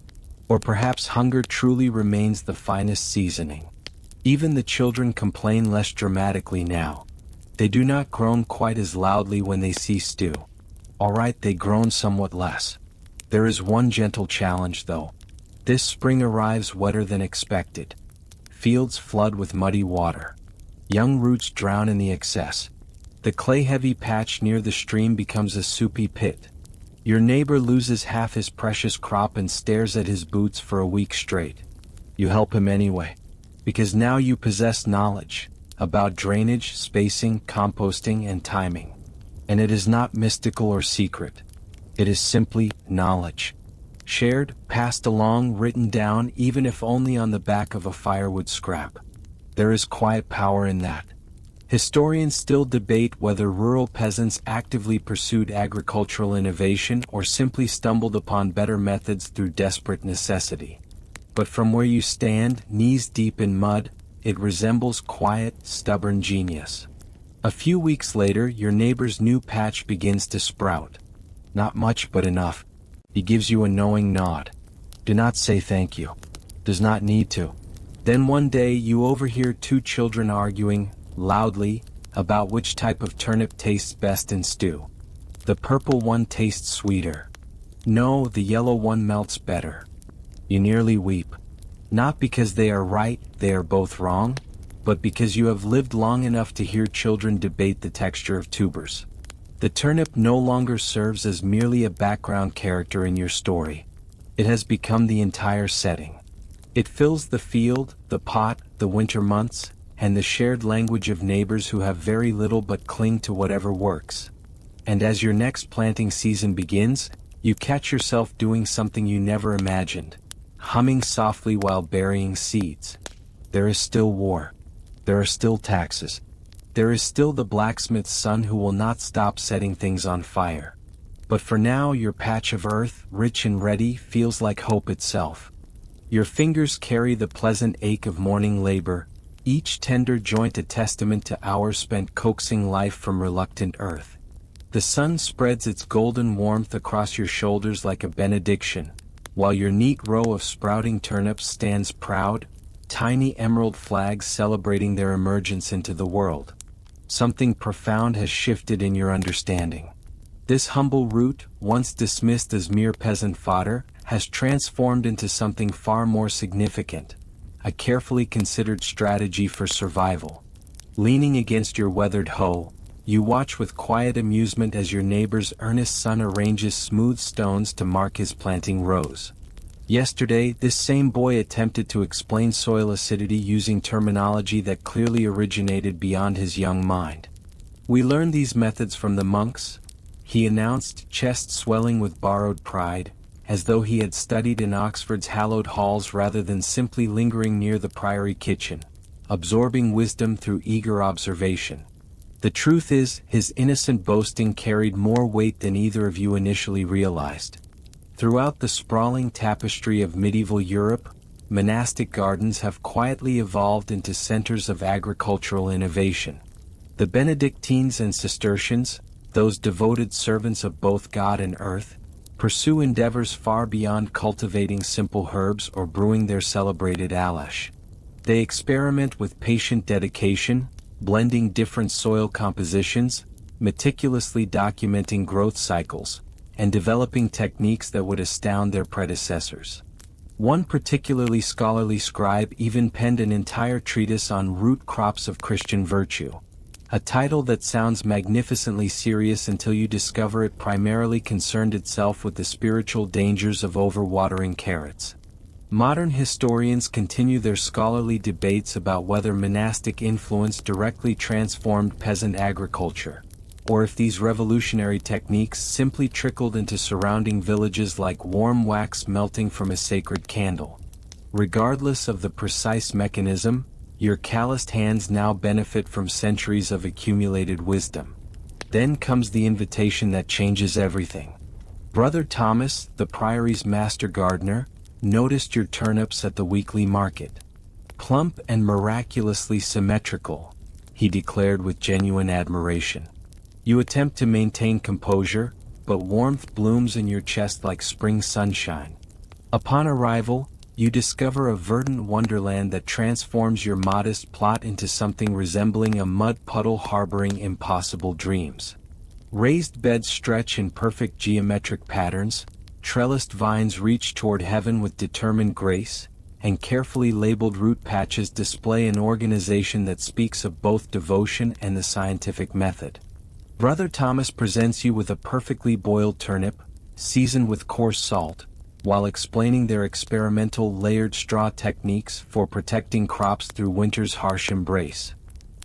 Or perhaps hunger truly remains the finest seasoning. Even the children complain less dramatically now. They do not groan quite as loudly when they see stew. Alright, they groan somewhat less. There is one gentle challenge though. This spring arrives wetter than expected. Fields flood with muddy water. Young roots drown in the excess. The clay-heavy patch near the stream becomes a soupy pit. Your neighbor loses half his precious crop and stares at his boots for a week straight. You help him anyway. Because now you possess knowledge about drainage, spacing, composting, and timing. And it is not mystical or secret. It is simply knowledge. Shared, passed along, written down, even if only on the back of a firewood scrap. There is quiet power in that. Historians still debate whether rural peasants actively pursued agricultural innovation or simply stumbled upon better methods through desperate necessity. But from where you stand, knees deep in mud, it resembles quiet, stubborn genius. A few weeks later, your neighbor's new patch begins to sprout. Not much, but enough. He gives you a knowing nod. Do not say thank you. Does not need to. Then one day you overhear two children arguing, loudly, about which type of turnip tastes best in stew. The purple one tastes sweeter. No, the yellow one melts better. You nearly weep. Not because they are right, they are both wrong, but because you have lived long enough to hear children debate the texture of tubers. The turnip no longer serves as merely a background character in your story. It has become the entire setting. It fills the field, the pot, the winter months, and the shared language of neighbors who have very little but cling to whatever works. And as your next planting season begins, you catch yourself doing something you never imagined. Humming softly while burying seeds. There is still war. There are still taxes. There is still the blacksmith's son who will not stop setting things on fire. But for now, your patch of earth, rich and ready, feels like hope itself. Your fingers carry the pleasant ache of morning labor, each tender joint a testament to hours spent coaxing life from reluctant earth. The sun spreads its golden warmth across your shoulders like a benediction, while your neat row of sprouting turnips stands proud, tiny emerald flags celebrating their emergence into the world. Something profound has shifted in your understanding. This humble root, once dismissed as mere peasant fodder, has transformed into something far more significant, a carefully considered strategy for survival. Leaning against your weathered hoe, you watch with quiet amusement as your neighbor's earnest son arranges smooth stones to mark his planting rows. Yesterday, this same boy attempted to explain soil acidity using terminology that clearly originated beyond his young mind. "We learned these methods from the monks," he announced, chest swelling with borrowed pride, as though he had studied in Oxford's hallowed halls rather than simply lingering near the priory kitchen, absorbing wisdom through eager observation. The truth is, his innocent boasting carried more weight than either of you initially realized. Throughout the sprawling tapestry of medieval Europe, monastic gardens have quietly evolved into centers of agricultural innovation. The Benedictines and Cistercians, those devoted servants of both God and earth, pursue endeavors far beyond cultivating simple herbs or brewing their celebrated Alash. They experiment with patient dedication, blending different soil compositions, meticulously documenting growth cycles, and developing techniques that would astound their predecessors. One particularly scholarly scribe even penned an entire treatise on root crops of Christian virtue, a title that sounds magnificently serious until you discover it primarily concerned itself with the spiritual dangers of overwatering carrots. Modern historians continue their scholarly debates about whether monastic influence directly transformed peasant agriculture, or if these revolutionary techniques simply trickled into surrounding villages like warm wax melting from a sacred candle. Regardless of the precise mechanism, your calloused hands now benefit from centuries of accumulated wisdom. Then comes the invitation that changes everything. Brother Thomas, the priory's master gardener, noticed your turnips at the weekly market. Plump and miraculously symmetrical, he declared with genuine admiration. You attempt to maintain composure, but warmth blooms in your chest like spring sunshine. Upon arrival, you discover a verdant wonderland that transforms your modest plot into something resembling a mud puddle harboring impossible dreams. Raised beds stretch in perfect geometric patterns, trellised vines reach toward heaven with determined grace, and carefully labeled root patches display an organization that speaks of both devotion and the scientific method. Brother Thomas presents you with a perfectly boiled turnip, seasoned with coarse salt, while explaining their experimental layered straw techniques for protecting crops through winter's harsh embrace.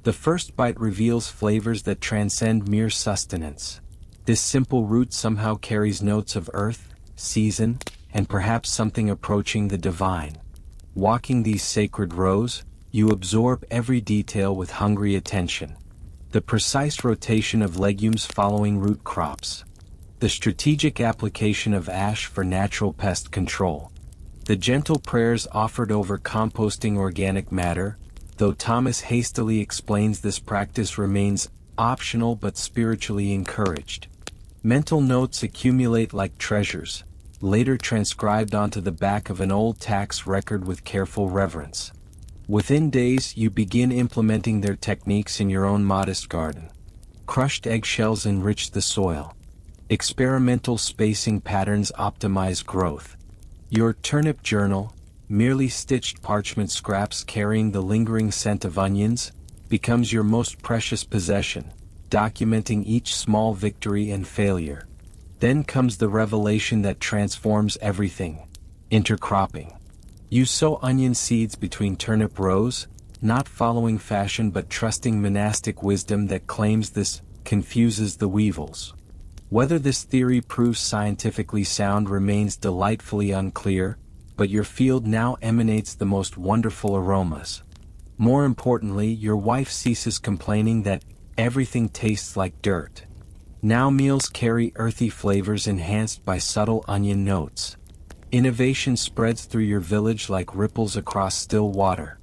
The first bite reveals flavors that transcend mere sustenance. This simple root somehow carries notes of earth, season, and perhaps something approaching the divine. Walking these sacred rows, you absorb every detail with hungry attention. The precise rotation of legumes following root crops. The strategic application of ash for natural pest control. The gentle prayers offered over composting organic matter, though Thomas hastily explains this practice remains optional but spiritually encouraged. Mental notes accumulate like treasures, later transcribed onto the back of an old tax record with careful reverence. Within days, you begin implementing their techniques in your own modest garden. Crushed eggshells enrich the soil. Experimental spacing patterns optimize growth. Your turnip journal, merely stitched parchment scraps carrying the lingering scent of onions, becomes your most precious possession, documenting each small victory and failure. Then comes the revelation that transforms everything: intercropping. You sow onion seeds between turnip rows, not following fashion but trusting monastic wisdom that claims this confuses the weevils. Whether this theory proves scientifically sound remains delightfully unclear, but your field now emanates the most wonderful aromas. More importantly, your wife ceases complaining that everything tastes like dirt. Now meals carry earthy flavors enhanced by subtle onion notes. Innovation spreads through your village like ripples across still water.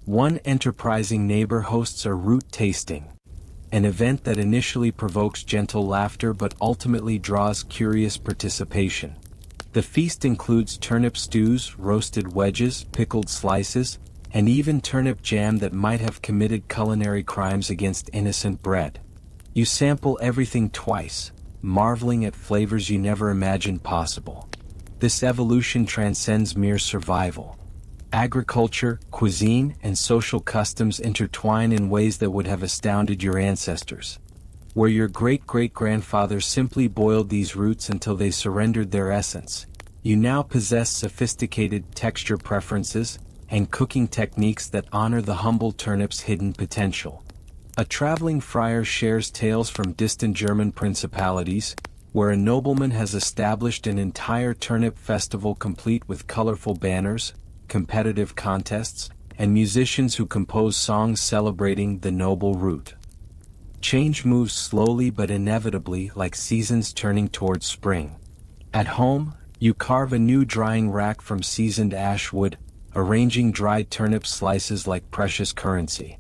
One enterprising neighbor hosts a root tasting, an event that initially provokes gentle laughter but ultimately draws curious participation. The feast includes turnip stews, roasted wedges, pickled slices, and even turnip jam that might have committed culinary crimes against innocent bread. You sample everything twice, marveling at flavors you never imagined possible. This evolution transcends mere survival. Agriculture, cuisine, and social customs intertwine in ways that would have astounded your ancestors. Where your great-great-grandfather simply boiled these roots until they surrendered their essence, you now possess sophisticated texture preferences and cooking techniques that honor the humble turnip's hidden potential. A traveling friar shares tales from distant German principalities, where a nobleman has established an entire turnip festival complete with colorful banners, competitive contests, and musicians who compose songs celebrating the noble root. Change moves slowly but inevitably, like seasons turning towards spring. At home, you carve a new drying rack from seasoned ash wood, arranging dried turnip slices like precious currency.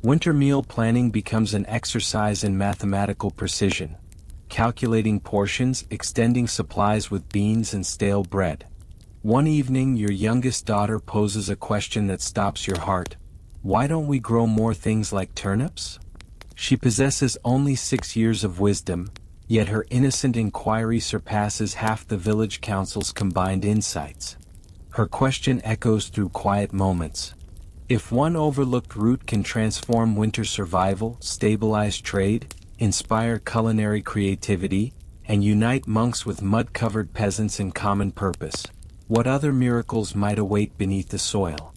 Winter meal planning becomes an exercise in mathematical precision, calculating portions, extending supplies with beans and stale bread. One evening, your youngest daughter poses a question that stops your heart. Why don't we grow more things like turnips? She possesses only 6 years of wisdom, yet her innocent inquiry surpasses half the village council's combined insights. Her question echoes through quiet moments. If one overlooked root can transform winter survival, stabilize trade, inspire culinary creativity, and unite monks with mud-covered peasants in common purpose, What other miracles might await beneath the soil?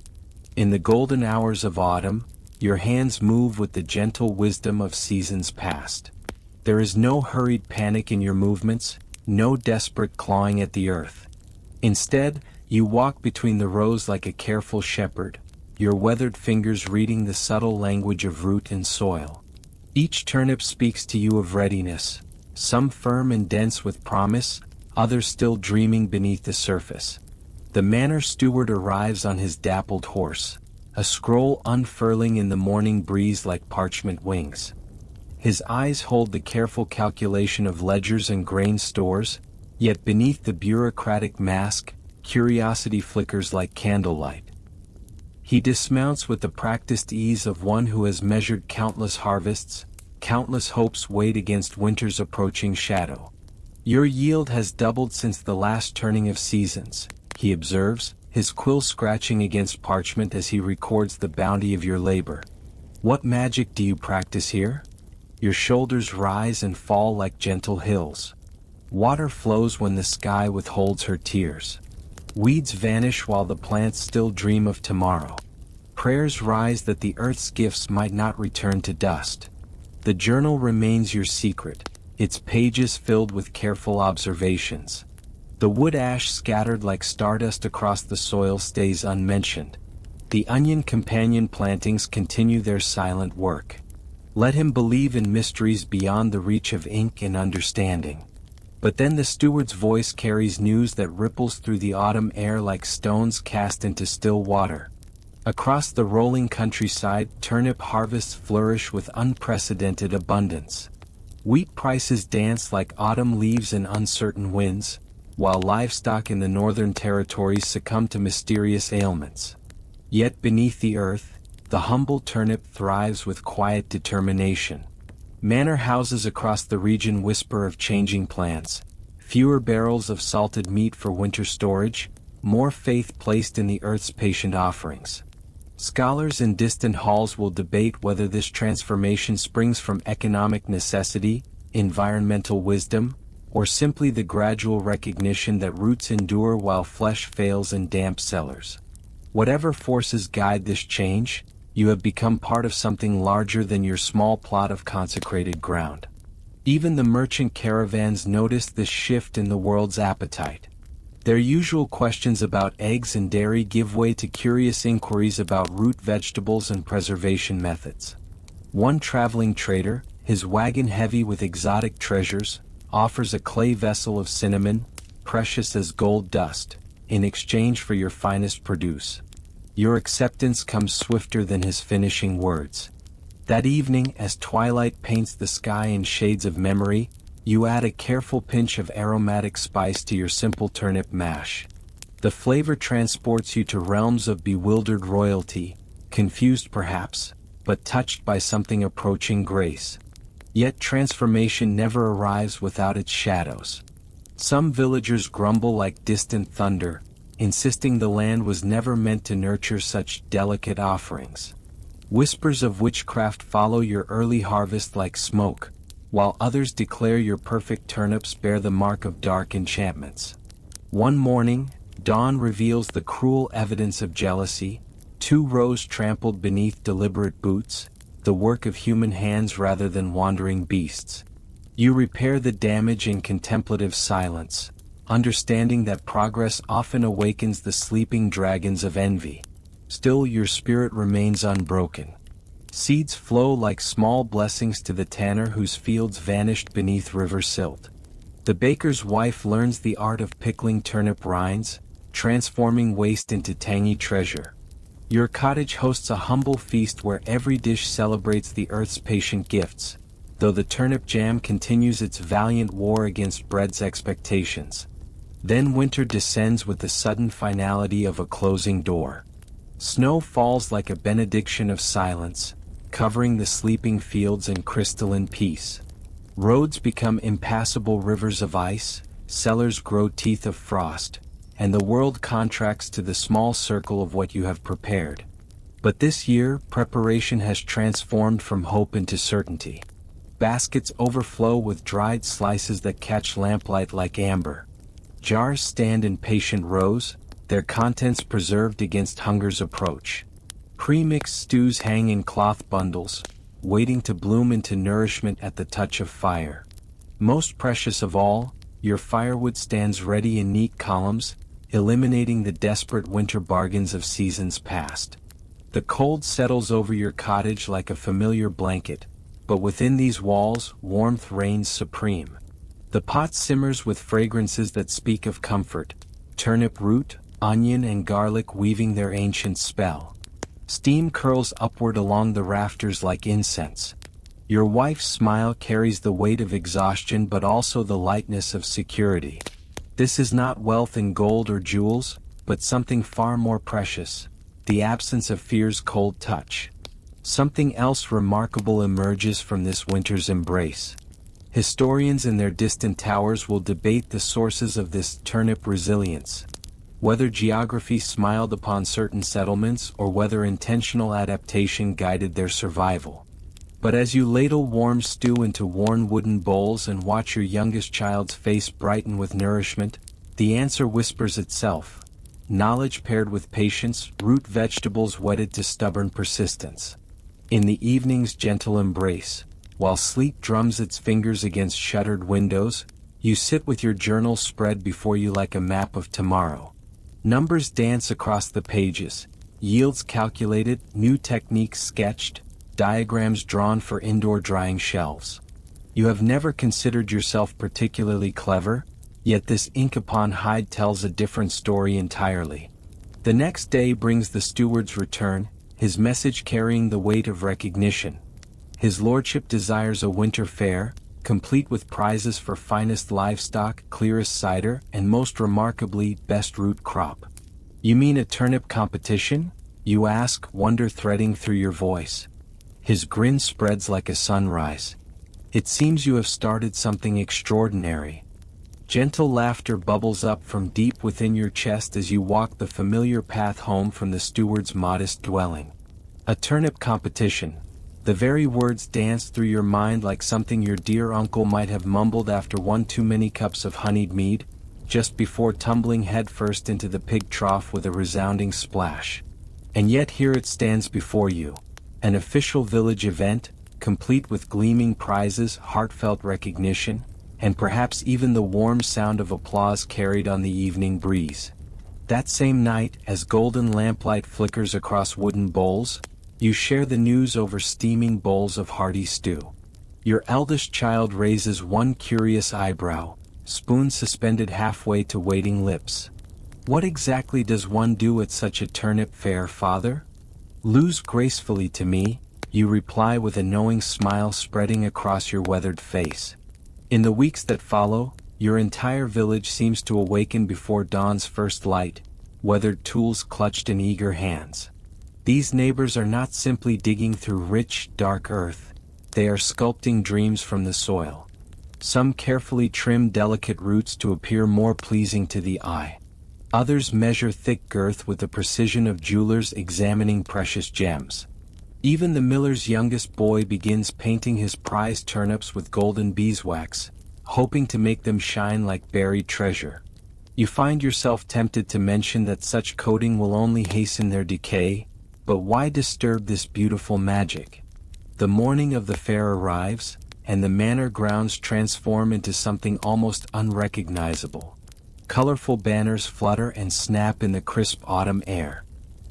In the golden hours of autumn, your hands move with the gentle wisdom of seasons past. There is no hurried panic in your movements, no desperate clawing at the earth. Instead, you walk between the rows like a careful shepherd, your weathered fingers reading the subtle language of root and soil. Each turnip speaks to you of readiness, some firm and dense with promise, others still dreaming beneath the surface. The manor steward arrives on his dappled horse, a scroll unfurling in the morning breeze like parchment wings. His eyes hold the careful calculation of ledgers and grain stores, yet beneath the bureaucratic mask, curiosity flickers like candlelight. He dismounts with the practiced ease of one who has measured countless harvests, countless hopes weighed against winter's approaching shadow. Your yield has doubled since the last turning of seasons, he observes, his quill scratching against parchment as he records the bounty of your labor. What magic do you practice here? Your shoulders rise and fall like gentle hills. Water flows when the sky withholds her tears. Weeds vanish while the plants still dream of tomorrow. Prayers rise that the earth's gifts might not return to dust. The journal remains your secret, its pages filled with careful observations. The wood ash scattered like stardust across the soil stays unmentioned. The onion companion plantings continue their silent work. Let him believe in mysteries beyond the reach of ink and understanding. But then the steward's voice carries news that ripples through the autumn air like stones cast into still water. Across the rolling countryside, turnip harvests flourish with unprecedented abundance. Wheat prices dance like autumn leaves in uncertain winds, while livestock in the northern territories succumb to mysterious ailments. Yet beneath the earth, the humble turnip thrives with quiet determination. Manor houses across the region whisper of changing plans, fewer barrels of salted meat for winter storage, more faith placed in the earth's patient offerings. Scholars in distant halls will debate whether this transformation springs from economic necessity, environmental wisdom, or simply the gradual recognition that roots endure while flesh fails in damp cellars. Whatever forces guide this change, you have become part of something larger than your small plot of consecrated ground. Even the merchant caravans notice this shift in the world's appetite. Their usual questions about eggs and dairy give way to curious inquiries about root vegetables and preservation methods. One traveling trader, his wagon heavy with exotic treasures, offers a clay vessel of cinnamon, precious as gold dust, in exchange for your finest produce. Your acceptance comes swifter than his finishing words. That evening, as twilight paints the sky in shades of memory, you add a careful pinch of aromatic spice to your simple turnip mash. The flavor transports you to realms of bewildered royalty, confused perhaps, but touched by something approaching grace. Yet transformation never arrives without its shadows. Some villagers grumble like distant thunder, insisting the land was never meant to nurture such delicate offerings. Whispers of witchcraft follow your early harvest like smoke, while others declare your perfect turnips bear the mark of dark enchantments. One morning, dawn reveals the cruel evidence of jealousy, 2 rows trampled beneath deliberate boots, the work of human hands rather than wandering beasts. You repair the damage in contemplative silence, understanding that progress often awakens the sleeping dragons of envy. Still your spirit remains unbroken. Seeds flow like small blessings to the tanner whose fields vanished beneath river silt. The baker's wife learns the art of pickling turnip rinds, transforming waste into tangy treasure. Your cottage hosts a humble feast where every dish celebrates the earth's patient gifts, though the turnip jam continues its valiant war against bread's expectations. Then winter descends with the sudden finality of a closing door. Snow falls like a benediction of silence, covering the sleeping fields in crystalline peace. Roads become impassable rivers of ice, cellars grow teeth of frost, and the world contracts to the small circle of what you have prepared. But this year, preparation has transformed from hope into certainty. Baskets overflow with dried slices that catch lamplight like amber. Jars stand in patient rows, their contents preserved against hunger's approach. Pre-mixed stews hang in cloth bundles, waiting to bloom into nourishment at the touch of fire. Most precious of all, your firewood stands ready in neat columns, eliminating the desperate winter bargains of seasons past. The cold settles over your cottage like a familiar blanket, but within these walls, warmth reigns supreme. The pot simmers with fragrances that speak of comfort, turnip root, onion and garlic weaving their ancient spell. Steam curls upward along the rafters like incense. Your wife's smile carries the weight of exhaustion but also the lightness of security. This is not wealth in gold or jewels, but something far more precious, the absence of fear's cold touch. Something else remarkable emerges from this winter's embrace. Historians in their distant towers will debate the sources of this turnip resilience. Whether geography smiled upon certain settlements or whether intentional adaptation guided their survival. But as you ladle warm stew into worn wooden bowls and watch your youngest child's face brighten with nourishment, the answer whispers itself. Knowledge paired with patience, root vegetables wedded to stubborn persistence. In the evening's gentle embrace, while sleep drums its fingers against shuttered windows, you sit with your journal spread before you like a map of tomorrow. Numbers dance across the pages, yields calculated, new techniques sketched, diagrams drawn for indoor drying shelves. You have never considered yourself particularly clever, yet this ink upon hide tells a different story entirely. The next day brings the steward's return, his message carrying the weight of recognition. His lordship desires a winter fair, complete with prizes for finest livestock, clearest cider, and most remarkably, best root crop. You mean a turnip competition? You ask, wonder threading through your voice. His grin spreads like a sunrise. It seems you have started something extraordinary. Gentle laughter bubbles up from deep within your chest as you walk the familiar path home from the steward's modest dwelling. A turnip competition. The very words dance through your mind like something your dear uncle might have mumbled after one too many cups of honeyed mead, just before tumbling headfirst into the pig trough with a resounding splash. And yet here it stands before you. An official village event, complete with gleaming prizes, heartfelt recognition, and perhaps even the warm sound of applause carried on the evening breeze. That same night, as golden lamplight flickers across wooden bowls, you share the news over steaming bowls of hearty stew. Your eldest child raises one curious eyebrow, spoon suspended halfway to waiting lips. What exactly does one do at such a turnip fair, father? Lose gracefully to me, you reply with a knowing smile spreading across your weathered face. In the weeks that follow, your entire village seems to awaken before dawn's first light, weathered tools clutched in eager hands. These neighbors are not simply digging through rich, dark earth, they are sculpting dreams from the soil. Some carefully trim delicate roots to appear more pleasing to the eye. Others measure thick girth with the precision of jewelers examining precious gems. Even the miller's youngest boy begins painting his prized turnips with golden beeswax, hoping to make them shine like buried treasure. You find yourself tempted to mention that such coating will only hasten their decay, but why disturb this beautiful magic? The morning of the fair arrives, and the manor grounds transform into something almost unrecognizable. Colorful banners flutter and snap in the crisp autumn air.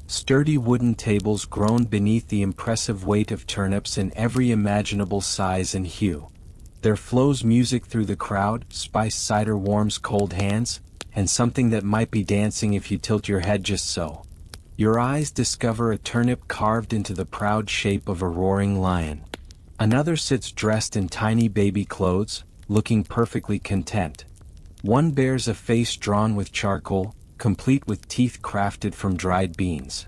Sturdy wooden tables groan beneath the impressive weight of turnips in every imaginable size and hue. There flows music through the crowd, spiced cider warms cold hands, and something that might be dancing if you tilt your head just so. Your eyes discover a turnip carved into the proud shape of a roaring lion. Another sits dressed in tiny baby clothes, looking perfectly content. One bears a face drawn with charcoal, complete with teeth crafted from dried beans.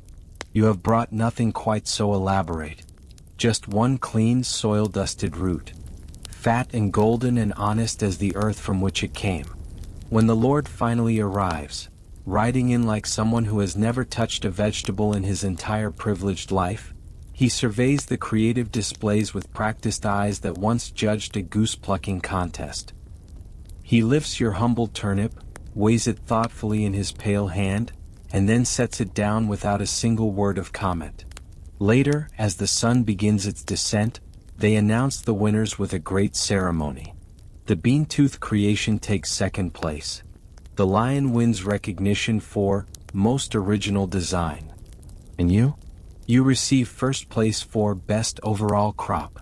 You have brought nothing quite so elaborate. Just one clean, soil-dusted root. Fat and golden and honest as the earth from which it came. When the Lord finally arrives, riding in like someone who has never touched a vegetable in his entire privileged life, he surveys the creative displays with practiced eyes that once judged a goose-plucking contest. He lifts your humble turnip, weighs it thoughtfully in his pale hand, and then sets it down without a single word of comment. Later, as the sun begins its descent, they announce the winners with a great ceremony. The bean-tooth creation takes second place. The lion wins recognition for most original design. And you? You receive first place for best overall crop.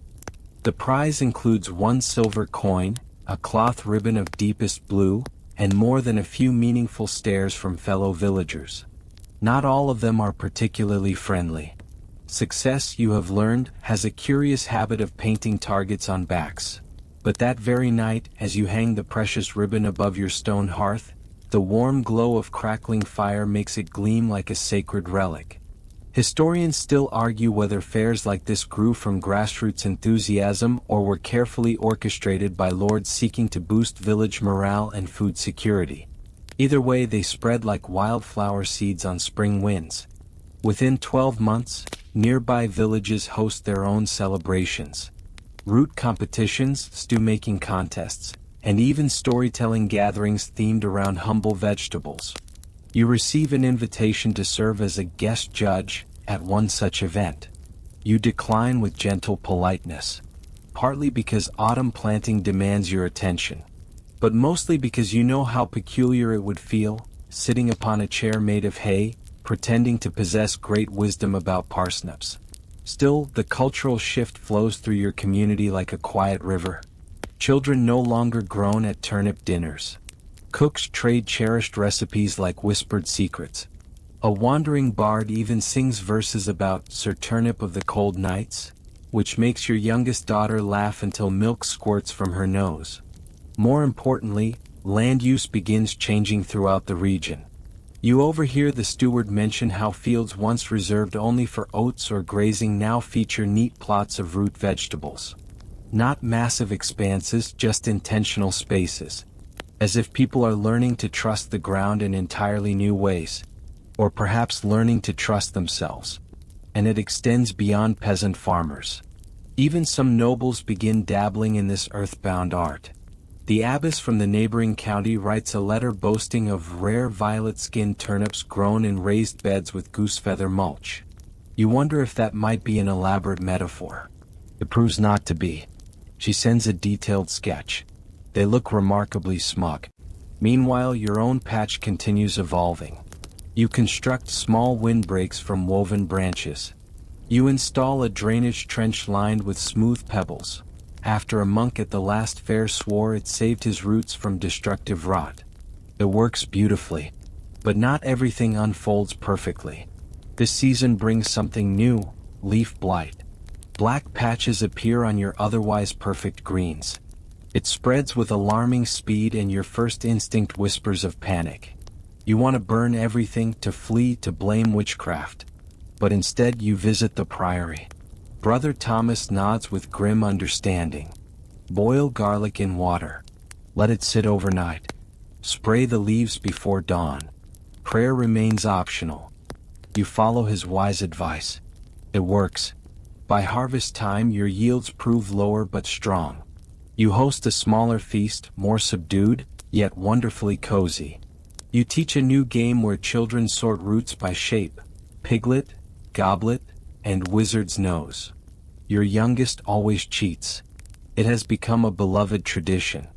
The prize includes 1 silver coin, a cloth ribbon of deepest blue, and more than a few meaningful stares from fellow villagers. Not all of them are particularly friendly. Success, you have learned, has a curious habit of painting targets on backs. But that very night, as you hang the precious ribbon above your stone hearth, the warm glow of crackling fire makes it gleam like a sacred relic. Historians still argue whether fairs like this grew from grassroots enthusiasm or were carefully orchestrated by lords seeking to boost village morale and food security. Either way, they spread like wildflower seeds on spring winds. Within 12 months, nearby villages host their own celebrations. Root competitions, stew-making contests, and even storytelling gatherings themed around humble vegetables. You receive an invitation to serve as a guest judge at one such event. You decline with gentle politeness, partly because autumn planting demands your attention, but mostly because you know how peculiar it would feel, sitting upon a chair made of hay, pretending to possess great wisdom about parsnips. Still, the cultural shift flows through your community like a quiet river. Children no longer groan at turnip dinners. Cooks trade cherished recipes like whispered secrets. A wandering bard even sings verses about Sir Turnip of the cold nights, which makes your youngest daughter laugh until milk squirts from her nose. More importantly, land use begins changing throughout the region. You overhear the steward mention how fields once reserved only for oats or grazing now feature neat plots of root vegetables. Not massive expanses, just intentional spaces. As if people are learning to trust the ground in entirely new ways. Or perhaps learning to trust themselves. And it extends beyond peasant farmers. Even some nobles begin dabbling in this earthbound art. The abbess from the neighboring county writes a letter boasting of rare violet-skinned turnips grown in raised beds with goose-feather mulch. You wonder if that might be an elaborate metaphor. It proves not to be. She sends a detailed sketch. They look remarkably smug. Meanwhile, your own patch continues evolving. You construct small windbreaks from woven branches. You install a drainage trench lined with smooth pebbles. After a monk at the last fair swore it saved his roots from destructive rot. It works beautifully. But not everything unfolds perfectly. This season brings something new, leaf blight. Black patches appear on your otherwise perfect greens. It spreads with alarming speed and your first instinct whispers of panic. You want to burn everything, to flee, to blame witchcraft. But instead you visit the priory. Brother Thomas nods with grim understanding. Boil garlic in water. Let it sit overnight. Spray the leaves before dawn. Prayer remains optional. You follow his wise advice. It works. By harvest time your yields prove lower but strong. You host a smaller feast, more subdued, yet wonderfully cozy. You teach a new game where children sort roots by shape, piglet, goblet, and wizard's nose. Your youngest always cheats. It has become a beloved tradition.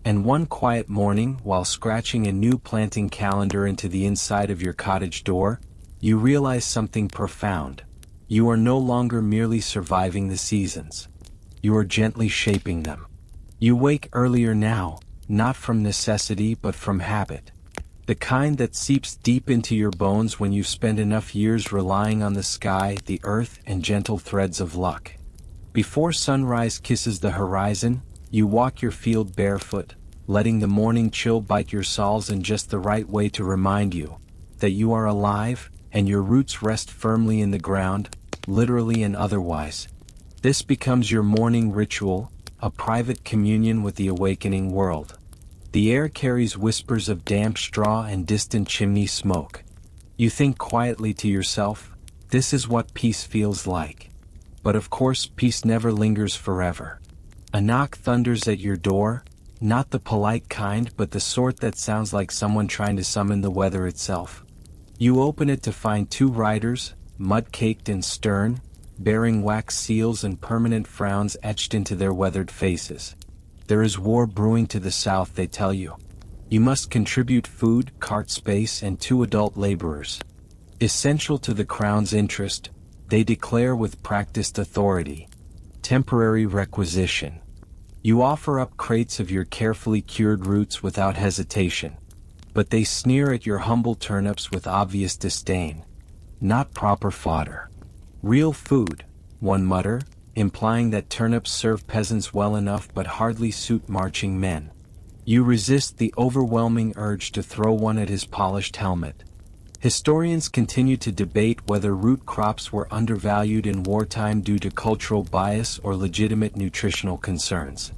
And one quiet morning, while scratching a new planting calendar into the inside of your cottage door, you realize something profound. You are no longer merely surviving the seasons. You are gently shaping them. You wake earlier now, not from necessity but from habit. The kind that seeps deep into your bones when you've spent enough years relying on the sky, the earth, and gentle threads of luck. Before sunrise kisses the horizon, you walk your field barefoot, letting the morning chill bite your soles in just the right way to remind you that you are alive, and your roots rest firmly in the ground, literally and otherwise. This becomes your morning ritual, a private communion with the awakening world. The air carries whispers of damp straw and distant chimney smoke. You think quietly to yourself, this is what peace feels like. But of course, peace never lingers forever. A knock thunders at your door, not the polite kind but the sort that sounds like someone trying to summon the weather itself. You open it to find two riders, mud-caked and stern, bearing wax seals and permanent frowns etched into their weathered faces. There is war brewing to the south, they tell you. You must contribute food, cart space, and 2 adult laborers. Essential to the crown's interest, they declare with practiced authority. Temporary requisition. You offer up crates of your carefully cured roots without hesitation. But they sneer at your humble turnips with obvious disdain. Not proper fodder. Real food, one mutter, implying that turnips serve peasants well enough but hardly suit marching men. You resist the overwhelming urge to throw one at his polished helmet. Historians continue to debate whether root crops were undervalued in wartime due to cultural bias or legitimate nutritional concerns.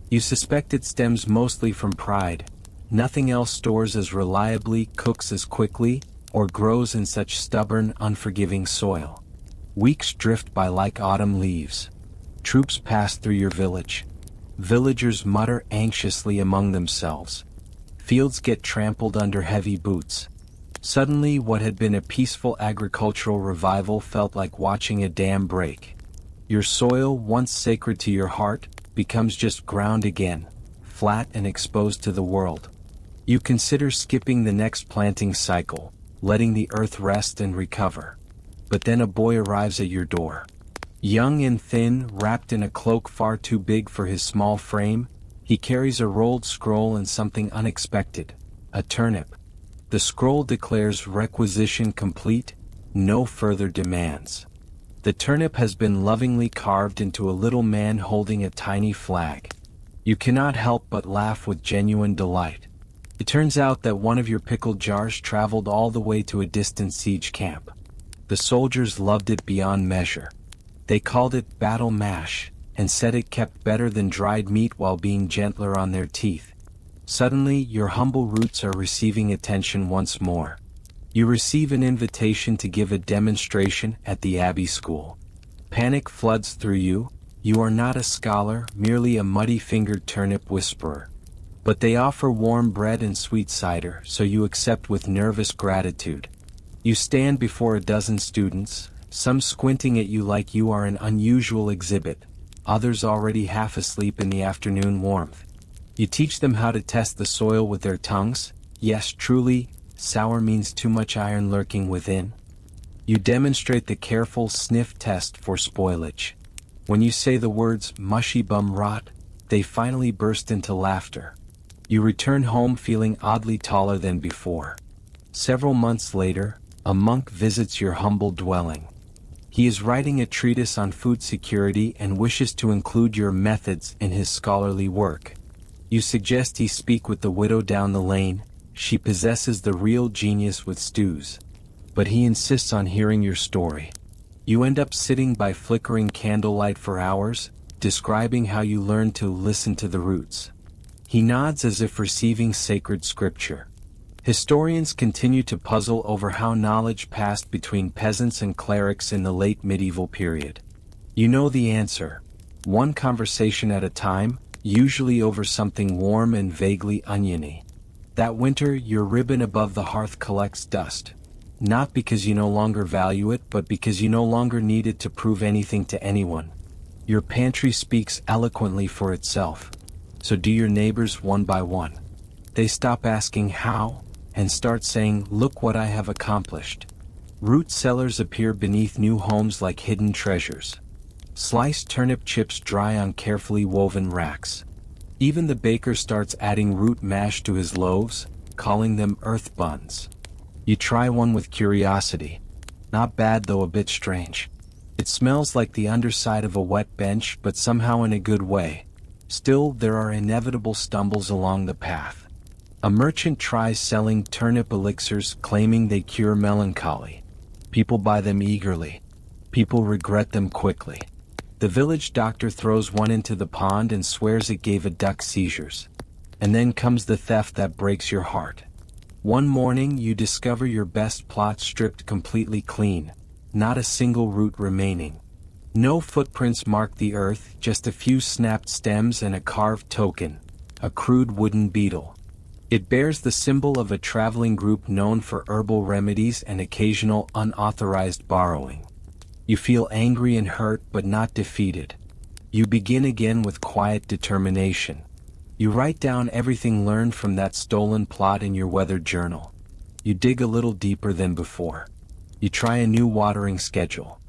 You suspect it stems mostly from pride. Nothing else stores as reliably, cooks as quickly, or grows in such stubborn, unforgiving soil. Weeks drift by like autumn leaves. Troops pass through your village. Villagers mutter anxiously among themselves. Fields get trampled under heavy boots. Suddenly, what had been a peaceful agricultural revival felt like watching a dam break. Your soil, once sacred to your heart, becomes just ground again, flat and exposed to the world. You consider skipping the next planting cycle, letting the earth rest and recover. But then a boy arrives at your door. Young and thin, wrapped in a cloak far too big for his small frame, he carries a rolled scroll and something unexpected, a turnip. The scroll declares requisition complete, no further demands. The turnip has been lovingly carved into a little man holding a tiny flag. You cannot help but laugh with genuine delight. It turns out that one of your pickled jars traveled all the way to a distant siege camp. The soldiers loved it beyond measure. They called it battle mash, and said it kept better than dried meat while being gentler on their teeth. Suddenly, your humble roots are receiving attention once more. You receive an invitation to give a demonstration at the Abbey School. Panic floods through you. You are not a scholar, merely a muddy-fingered turnip whisperer. But they offer warm bread and sweet cider, so you accept with nervous gratitude. You stand before a dozen students, some squinting at you like you are an unusual exhibit, others already half asleep in the afternoon warmth. You teach them how to test the soil with their tongues. Yes, truly, sour means too much iron lurking within. You demonstrate the careful sniff test for spoilage. When you say the words mushy bum rot, they finally burst into laughter. You return home feeling oddly taller than before. Several months later, a monk visits your humble dwelling. He is writing a treatise on food security and wishes to include your methods in his scholarly work. You suggest he speak with the widow down the lane. She possesses the real genius with stews. But he insists on hearing your story. You end up sitting by flickering candlelight for hours, describing how you learned to listen to the roots. He nods as if receiving sacred scripture. Historians continue to puzzle over how knowledge passed between peasants and clerics in the late medieval period. You know the answer. One conversation at a time, usually over something warm and vaguely oniony. That winter, your ribbon above the hearth collects dust. Not because you no longer value it, but because you no longer need it to prove anything to anyone. Your pantry speaks eloquently for itself. So do your neighbors one by one. They stop asking how, and start saying, "Look what I have accomplished." Root cellars appear beneath new homes like hidden treasures. Sliced turnip chips dry on carefully woven racks. Even the baker starts adding root mash to his loaves, calling them earth buns. You try one with curiosity. Not bad, though a bit strange. It smells like the underside of a wet bench, but somehow in a good way. Still, there are inevitable stumbles along the path. A merchant tries selling turnip elixirs, claiming they cure melancholy. People buy them eagerly. People regret them quickly. The village doctor throws one into the pond and swears it gave a duck seizures. And then comes the theft that breaks your heart. One morning you discover your best plot stripped completely clean, not a single root remaining. No footprints mark the earth, just a few snapped stems and a carved token, a crude wooden beetle. It bears the symbol of a traveling group known for herbal remedies and occasional unauthorized borrowing. You feel angry and hurt but not defeated. You begin again with quiet determination. You write down everything learned from that stolen plot in your weathered journal. You dig a little deeper than before. You try a new watering schedule.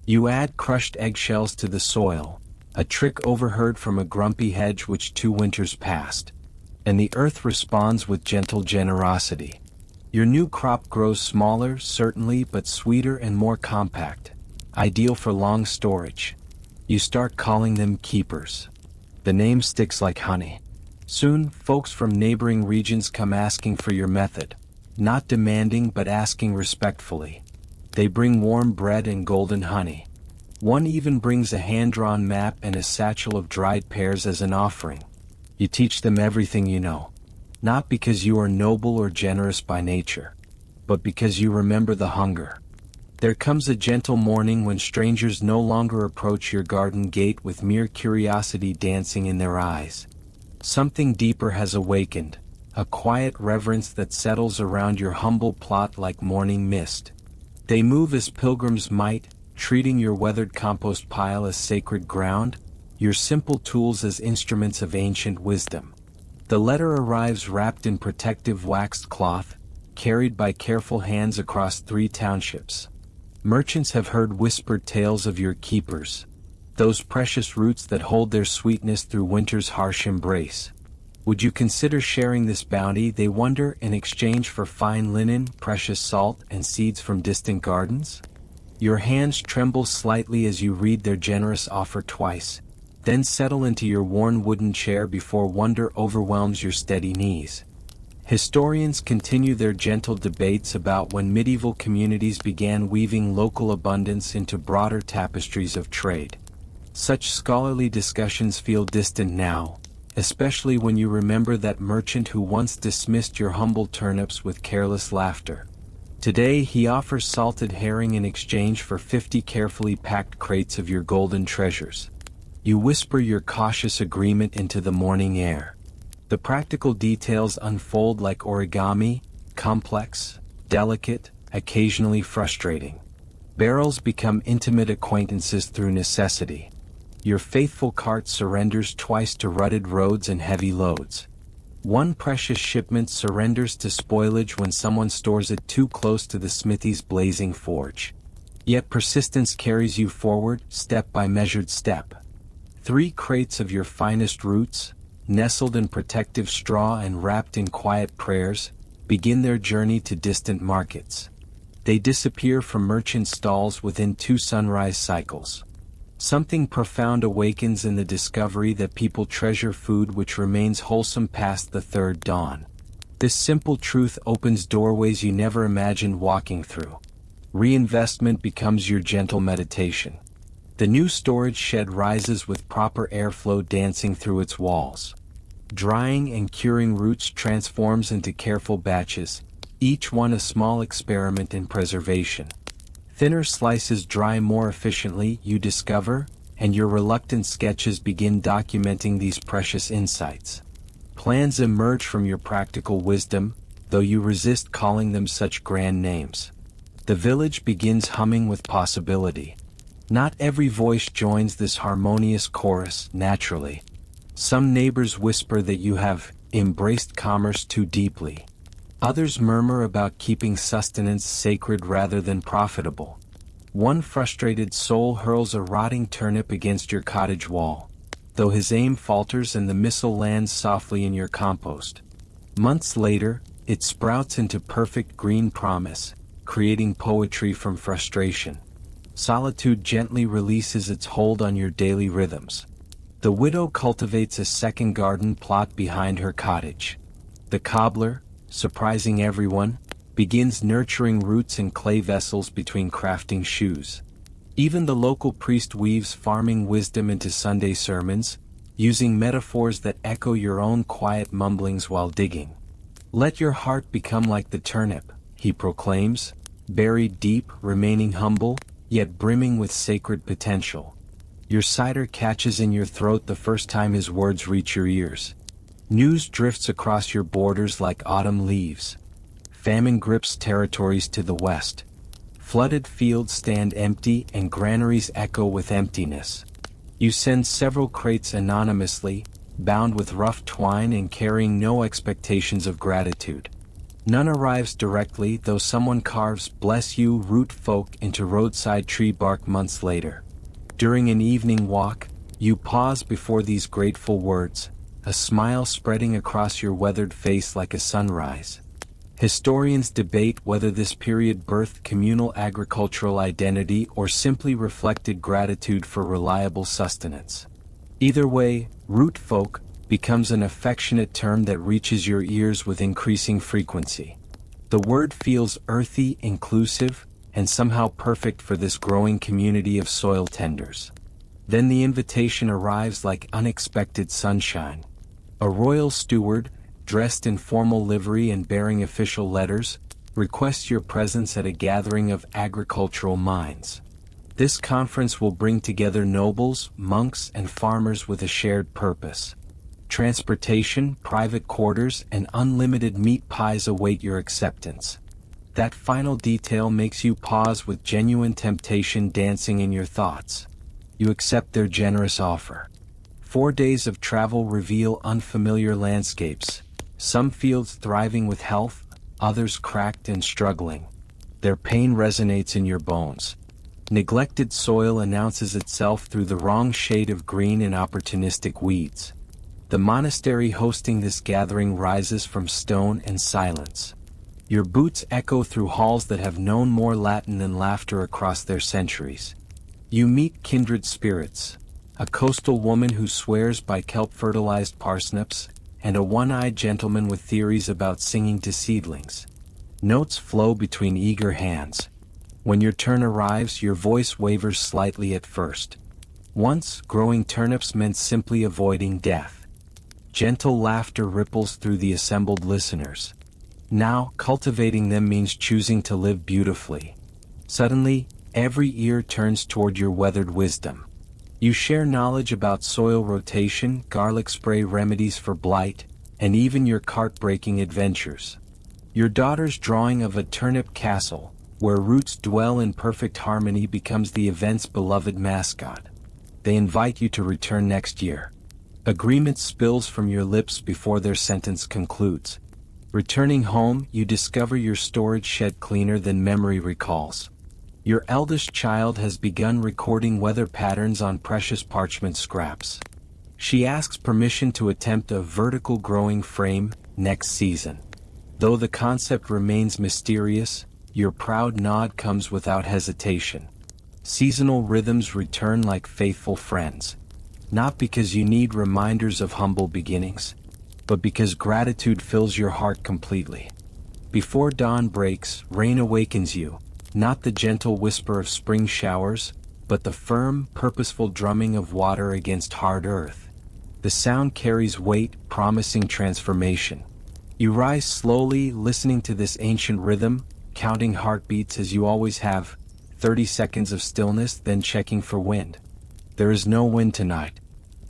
You add crushed eggshells to the soil, a trick overheard from a grumpy hedge which 2 winters passed. And the earth responds with gentle generosity. Your new crop grows smaller, certainly, but sweeter and more compact, ideal for long storage. You start calling them keepers. The name sticks like honey. Soon, folks from neighboring regions come asking for your method, not demanding but asking respectfully. They bring warm bread and golden honey. One even brings a hand-drawn map and a satchel of dried pears as an offering. You teach them everything you know, not because you are noble or generous by nature, but because you remember the hunger. There comes a gentle morning when strangers no longer approach your garden gate with mere curiosity dancing in their eyes. Something deeper has awakened, a quiet reverence that settles around your humble plot like morning mist. They move as pilgrims might, treating your weathered compost pile as sacred ground, your simple tools as instruments of ancient wisdom. The letter arrives wrapped in protective waxed cloth, carried by careful hands across 3 townships. Merchants have heard whispered tales of your keepers, those precious roots that hold their sweetness through winter's harsh embrace. Would you consider sharing this bounty, they wonder, in exchange for fine linen, precious salt, and seeds from distant gardens? Your hands tremble slightly as you read their generous offer twice, then settle into your worn wooden chair before wonder overwhelms your steady knees. Historians continue their gentle debates about when medieval communities began weaving local abundance into broader tapestries of trade. Such scholarly discussions feel distant now, especially when you remember that merchant who once dismissed your humble turnips with careless laughter. Today he offers salted herring in exchange for 50 carefully packed crates of your golden treasures. You whisper your cautious agreement into the morning air. The practical details unfold like origami, complex, delicate, occasionally frustrating. Barrels become intimate acquaintances through necessity. Your faithful cart surrenders twice to rutted roads and heavy loads. One precious shipment surrenders to spoilage when someone stores it too close to the smithy's blazing forge. Yet persistence carries you forward, step by measured step. 3 crates of your finest roots, nestled in protective straw and wrapped in quiet prayers, begin their journey to distant markets. They disappear from merchant stalls within 2 sunrise cycles. Something profound awakens in the discovery that people treasure food which remains wholesome past the 3rd dawn. This simple truth opens doorways you never imagined walking through. Reinvestment becomes your gentle meditation. The new storage shed rises with proper airflow dancing through its walls. Drying and curing roots transforms into careful batches, each one a small experiment in preservation. Thinner slices dry more efficiently, you discover, and your reluctant sketches begin documenting these precious insights. Plans emerge from your practical wisdom, though you resist calling them such grand names. The village begins humming with possibility. Not every voice joins this harmonious chorus naturally. Some neighbors whisper that you have embraced commerce too deeply. Others murmur about keeping sustenance sacred rather than profitable. One frustrated soul hurls a rotting turnip against your cottage wall, though his aim falters and the missile lands softly in your compost. Months later, it sprouts into perfect green promise, creating poetry from frustration. Solitude gently releases its hold on your daily rhythms. The widow cultivates a second garden plot behind her cottage. The cobbler, surprising everyone, begins nurturing roots in clay vessels between crafting shoes. Even the local priest weaves farming wisdom into Sunday sermons, using metaphors that echo your own quiet mumblings while digging. Let your heart become like the turnip, he proclaims, buried deep, remaining humble, yet brimming with sacred potential. Your cider catches in your throat the first time his words reach your ears. News drifts across your borders like autumn leaves. Famine grips territories to the west. Flooded fields stand empty and granaries echo with emptiness. You send several crates anonymously, bound with rough twine and carrying no expectations of gratitude. None arrives directly, though someone carves "Bless you, root folk" into roadside tree bark months later. During an evening walk, you pause before these grateful words, a smile spreading across your weathered face like a sunrise. Historians debate whether this period birthed communal agricultural identity or simply reflected gratitude for reliable sustenance. Either way, root folk becomes an affectionate term that reaches your ears with increasing frequency. The word feels earthy, inclusive, and somehow perfect for this growing community of soil tenders. Then the invitation arrives like unexpected sunshine. A royal steward, dressed in formal livery and bearing official letters, requests your presence at a gathering of agricultural minds. This conference will bring together nobles, monks, and farmers with a shared purpose. Transportation, private quarters, and unlimited meat pies await your acceptance. That final detail makes you pause with genuine temptation dancing in your thoughts. You accept their generous offer. 4 days of travel reveal unfamiliar landscapes, some fields thriving with health, others cracked and struggling. Their pain resonates in your bones. Neglected soil announces itself through the wrong shade of green and opportunistic weeds. The monastery hosting this gathering rises from stone and silence. Your boots echo through halls that have known more Latin than laughter across their centuries. You meet kindred spirits, a coastal woman who swears by kelp-fertilized parsnips, and a one-eyed gentleman with theories about singing to seedlings. Notes flow between eager hands. When your turn arrives, your voice wavers slightly at first. Once, growing turnips meant simply avoiding death. Gentle laughter ripples through the assembled listeners. Now, cultivating them means choosing to live beautifully. Suddenly, every ear turns toward your weathered wisdom. You share knowledge about soil rotation, garlic spray remedies for blight, and even your cart-breaking adventures. Your daughter's drawing of a turnip castle, where roots dwell in perfect harmony, becomes the event's beloved mascot. They invite you to return next year. Agreement spills from your lips before their sentence concludes. Returning home, you discover your storage shed cleaner than memory recalls. Your eldest child has begun recording weather patterns on precious parchment scraps. She asks permission to attempt a vertical growing frame next season. Though the concept remains mysterious, your proud nod comes without hesitation. Seasonal rhythms return like faithful friends. Not because you need reminders of humble beginnings, but because gratitude fills your heart completely. Before dawn breaks, rain awakens you. Not the gentle whisper of spring showers, but the firm, purposeful drumming of water against hard earth. The sound carries weight, promising transformation. You rise slowly, listening to this ancient rhythm, counting heartbeats as you always have, 30 seconds of stillness, then checking for wind. There is no wind tonight.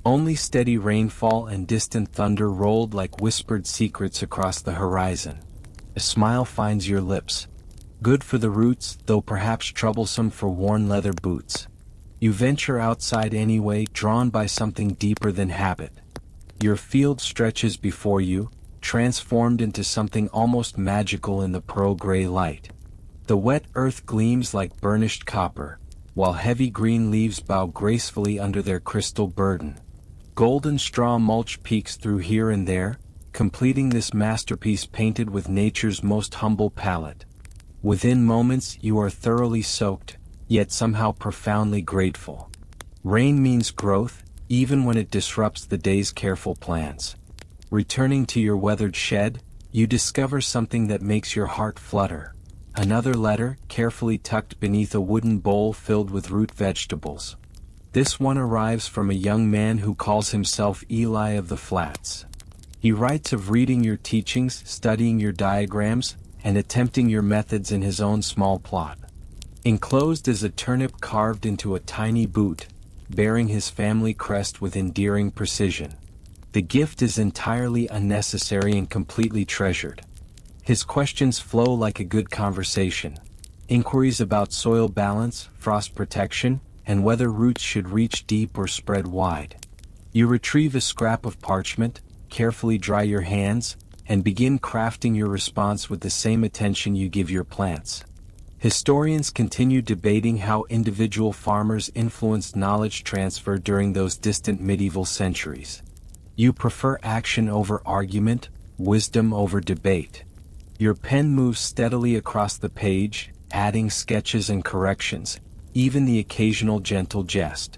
Only steady rainfall and distant thunder rolled like whispered secrets across the horizon. A smile finds your lips. Good for the roots, though perhaps troublesome for worn leather boots. You venture outside anyway, drawn by something deeper than habit. Your field stretches before you, transformed into something almost magical in the pearl-gray light. The wet earth gleams like burnished copper, while heavy green leaves bow gracefully under their crystal burden. Golden straw mulch peeks through here and there, completing this masterpiece painted with nature's most humble palette. Within moments, you are thoroughly soaked, yet somehow profoundly grateful. Rain means growth, even when it disrupts the day's careful plans. Returning to your weathered shed, you discover something that makes your heart flutter. Another letter, carefully tucked beneath a wooden bowl filled with root vegetables. This one arrives from a young man who calls himself Eli of the Flats. He writes of reading your teachings, studying your diagrams, and attempting your methods in his own small plot. Enclosed is a turnip carved into a tiny boot, bearing his family crest with endearing precision. The gift is entirely unnecessary and completely treasured. His questions flow like a good conversation. Inquiries about soil balance, frost protection, and whether roots should reach deep or spread wide. You retrieve a scrap of parchment, carefully dry your hands, and begin crafting your response with the same attention you give your plants. Historians continue debating how individual farmers influenced knowledge transfer during those distant medieval centuries. You prefer action over argument, wisdom over debate. Your pen moves steadily across the page, adding sketches and corrections, even the occasional gentle jest.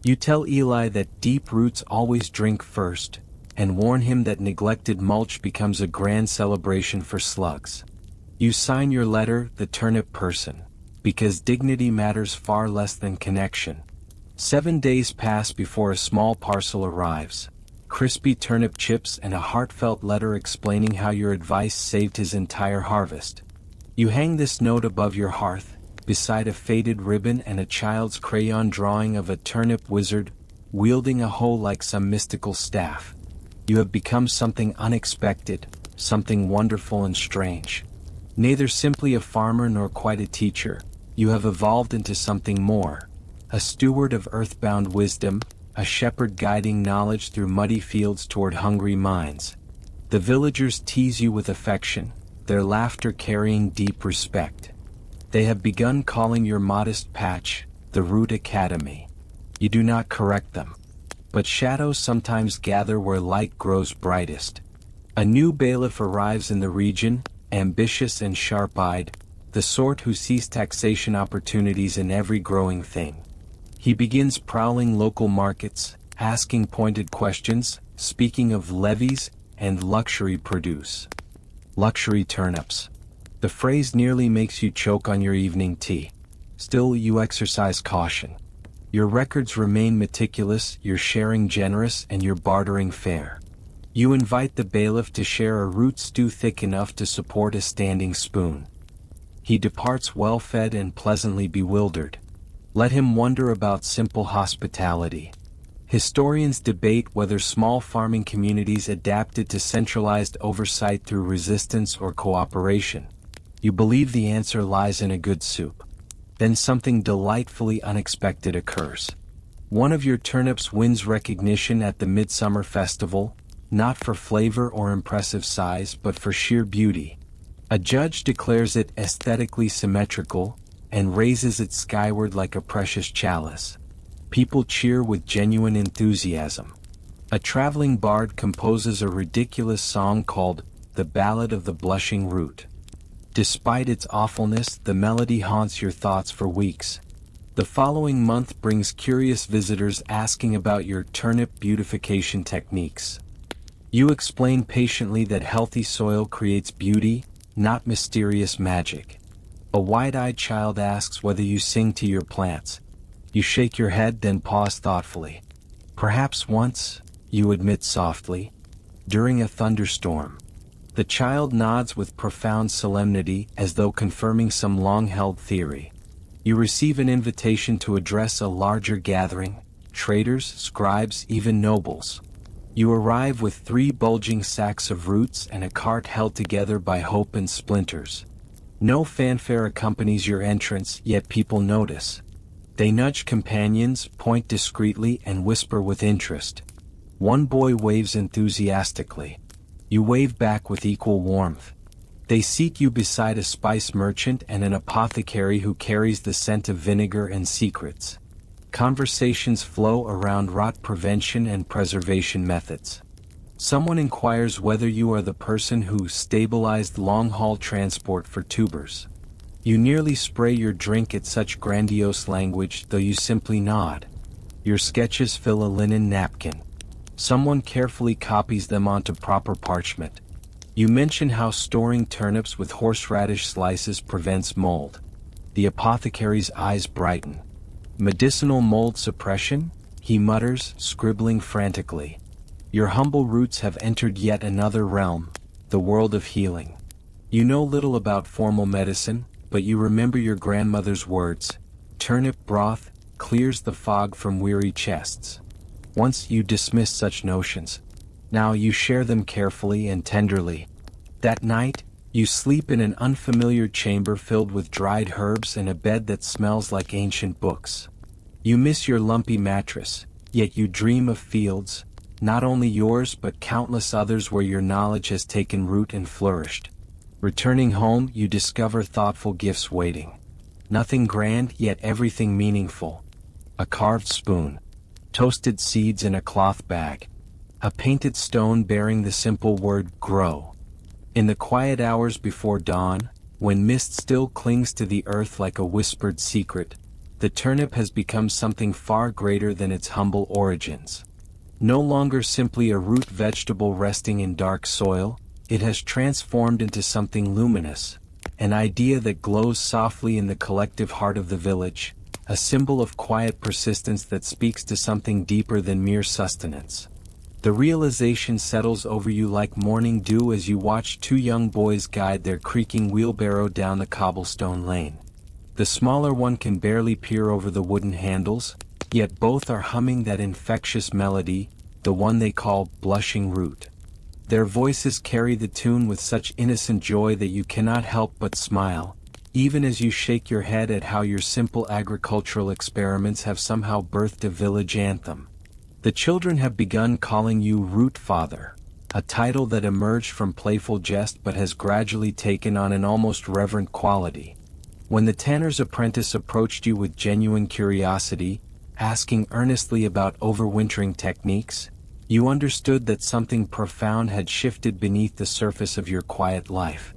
You tell Eli that deep roots always drink first, and warn him that neglected mulch becomes a grand celebration for slugs. You sign your letter, the Turnip Person, because dignity matters far less than connection. 7 days pass before a small parcel arrives. Crispy turnip chips and a heartfelt letter explaining how your advice saved his entire harvest. You hang this note above your hearth, beside a faded ribbon and a child's crayon drawing of a turnip wizard, wielding a hoe like some mystical staff. You have become something unexpected, something wonderful and strange. Neither simply a farmer nor quite a teacher, you have evolved into something more. A steward of earthbound wisdom, a shepherd guiding knowledge through muddy fields toward hungry minds. The villagers tease you with affection, their laughter carrying deep respect. They have begun calling your modest patch, the Root Academy. You do not correct them. But shadows sometimes gather where light grows brightest. A new bailiff arrives in the region, ambitious and sharp-eyed, the sort who sees taxation opportunities in every growing thing. He begins prowling local markets, asking pointed questions, speaking of levies and luxury produce. Luxury turnips. The phrase nearly makes you choke on your evening tea. Still, you exercise caution. Your records remain meticulous, your sharing generous, and your bartering fair. You invite the bailiff to share a root stew thick enough to support a standing spoon. He departs well-fed and pleasantly bewildered. Let him wonder about simple hospitality. Historians debate whether small farming communities adapted to centralized oversight through resistance or cooperation. You believe the answer lies in a good soup. Then something delightfully unexpected occurs. One of your turnips wins recognition at the Midsummer Festival, not for flavor or impressive size but for sheer beauty. A judge declares it aesthetically symmetrical, and raises it skyward like a precious chalice. People cheer with genuine enthusiasm. A traveling bard composes a ridiculous song called The Ballad of the Blushing Root. Despite its awfulness, the melody haunts your thoughts for weeks. The following month brings curious visitors asking about your turnip beautification techniques. You explain patiently that healthy soil creates beauty, not mysterious magic. A wide-eyed child asks whether you sing to your plants. You shake your head, then pause thoughtfully. Perhaps once, you admit softly, during a thunderstorm. The child nods with profound solemnity as though confirming some long-held theory. You receive an invitation to address a larger gathering, traders, scribes, even nobles. You arrive with 3 bulging sacks of roots and a cart held together by hope and splinters. No fanfare accompanies your entrance, yet people notice. They nudge companions, point discreetly, and whisper with interest. One boy waves enthusiastically. You wave back with equal warmth. They seat you beside a spice merchant and an apothecary who carries the scent of vinegar and secrets. Conversations flow around rot prevention and preservation methods. Someone inquires whether you are the person who stabilized long-haul transport for tubers. You nearly spray your drink at such grandiose language, though you simply nod. Your sketches fill a linen napkin. Someone carefully copies them onto proper parchment. You mention how storing turnips with horseradish slices prevents mold. The apothecary's eyes brighten. Medicinal mold suppression? He mutters, scribbling frantically. Your humble roots have entered yet another realm, the world of healing. You know little about formal medicine, but you remember your grandmother's words. Turnip broth clears the fog from weary chests. Once you dismissed such notions. Now you share them carefully and tenderly. That night, you sleep in an unfamiliar chamber filled with dried herbs and a bed that smells like ancient books. You miss your lumpy mattress, yet you dream of fields, not only yours but countless others where your knowledge has taken root and flourished. Returning home, you discover thoughtful gifts waiting. Nothing grand, yet everything meaningful. A carved spoon, toasted seeds in a cloth bag, a painted stone bearing the simple word grow. In the quiet hours before dawn, when mist still clings to the earth like a whispered secret, the turnip has become something far greater than its humble origins. No longer simply a root vegetable resting in dark soil, it has transformed into something luminous, an idea that glows softly in the collective heart of the village, a symbol of quiet persistence that speaks to something deeper than mere sustenance. The realization settles over you like morning dew as you watch two young boys guide their creaking wheelbarrow down the cobblestone lane. The smaller one can barely peer over the wooden handles, yet both are humming that infectious melody, the one they call Blushing Root. Their voices carry the tune with such innocent joy that you cannot help but smile, even as you shake your head at how your simple agricultural experiments have somehow birthed a village anthem. The children have begun calling you Root Father, a title that emerged from playful jest but has gradually taken on an almost reverent quality. When the tanner's apprentice approached you with genuine curiosity, asking earnestly about overwintering techniques, you understood that something profound had shifted beneath the surface of your quiet life.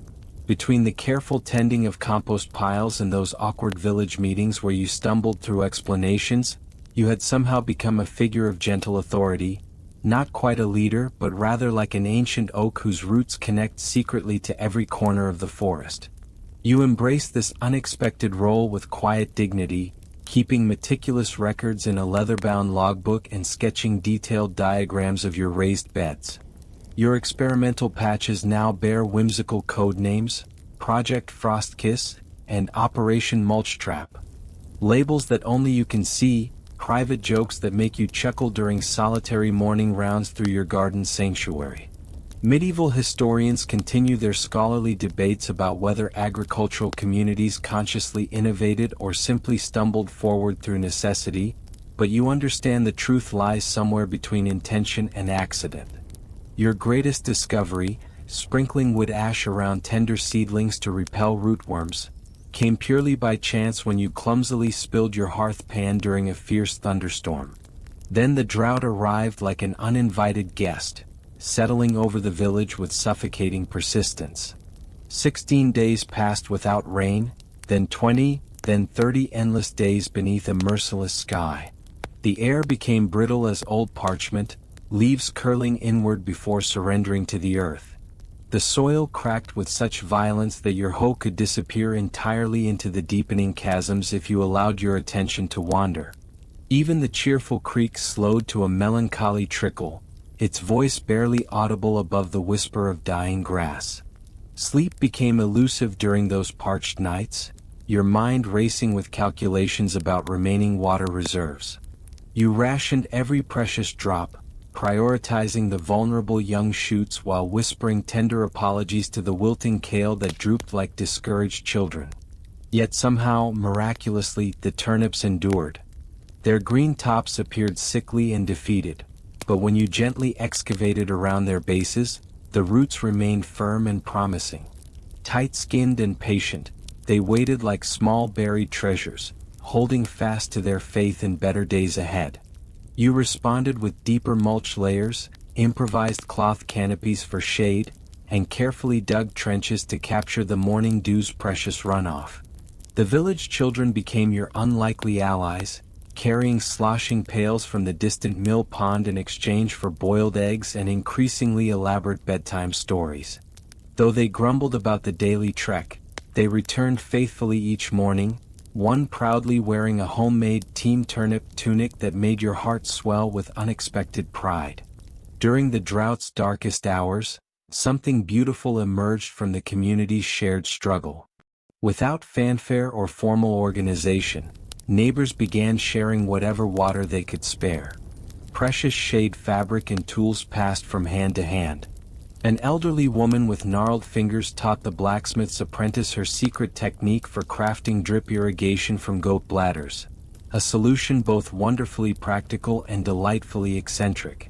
Between the careful tending of compost piles and those awkward village meetings where you stumbled through explanations, you had somehow become a figure of gentle authority, not quite a leader but rather like an ancient oak whose roots connect secretly to every corner of the forest. You embraced this unexpected role with quiet dignity, keeping meticulous records in a leather-bound logbook and sketching detailed diagrams of your raised beds. Your experimental patches now bear whimsical code names, Project Frostkiss, and Operation Mulch Trap. Labels that only you can see, private jokes that make you chuckle during solitary morning rounds through your garden sanctuary. Medieval historians continue their scholarly debates about whether agricultural communities consciously innovated or simply stumbled forward through necessity, but you understand the truth lies somewhere between intention and accident. Your greatest discovery, sprinkling wood ash around tender seedlings to repel rootworms, came purely by chance when you clumsily spilled your hearth pan during a fierce thunderstorm. Then the drought arrived like an uninvited guest, settling over the village with suffocating persistence. 16 days passed without rain, then 20, then 30 endless days beneath a merciless sky. The air became brittle as old parchment, leaves curling inward before surrendering to the earth. The soil cracked with such violence that your hoe could disappear entirely into the deepening chasms if you allowed your attention to wander. Even the cheerful creek slowed to a melancholy trickle, its voice barely audible above the whisper of dying grass. Sleep became elusive during those parched nights, your mind racing with calculations about remaining water reserves. You rationed every precious drop, prioritizing the vulnerable young shoots while whispering tender apologies to the wilting kale that drooped like discouraged children. Yet somehow, miraculously, the turnips endured. Their green tops appeared sickly and defeated, but when you gently excavated around their bases, the roots remained firm and promising. Tight-skinned and patient, they waited like small buried treasures, holding fast to their faith in better days ahead. You responded with deeper mulch layers, improvised cloth canopies for shade, and carefully dug trenches to capture the morning dew's precious runoff. The village children became your unlikely allies, carrying sloshing pails from the distant mill pond in exchange for boiled eggs and increasingly elaborate bedtime stories. Though they grumbled about the daily trek, they returned faithfully each morning, one proudly wearing a homemade Team Turnip tunic that made your heart swell with unexpected pride. During the drought's darkest hours, something beautiful emerged from the community's shared struggle. Without fanfare or formal organization, neighbors began sharing whatever water they could spare. precious shade fabric and tools passed from hand to hand. An elderly woman with gnarled fingers taught the blacksmith's apprentice her secret technique for crafting drip irrigation from goat bladders. A solution both wonderfully practical and delightfully eccentric.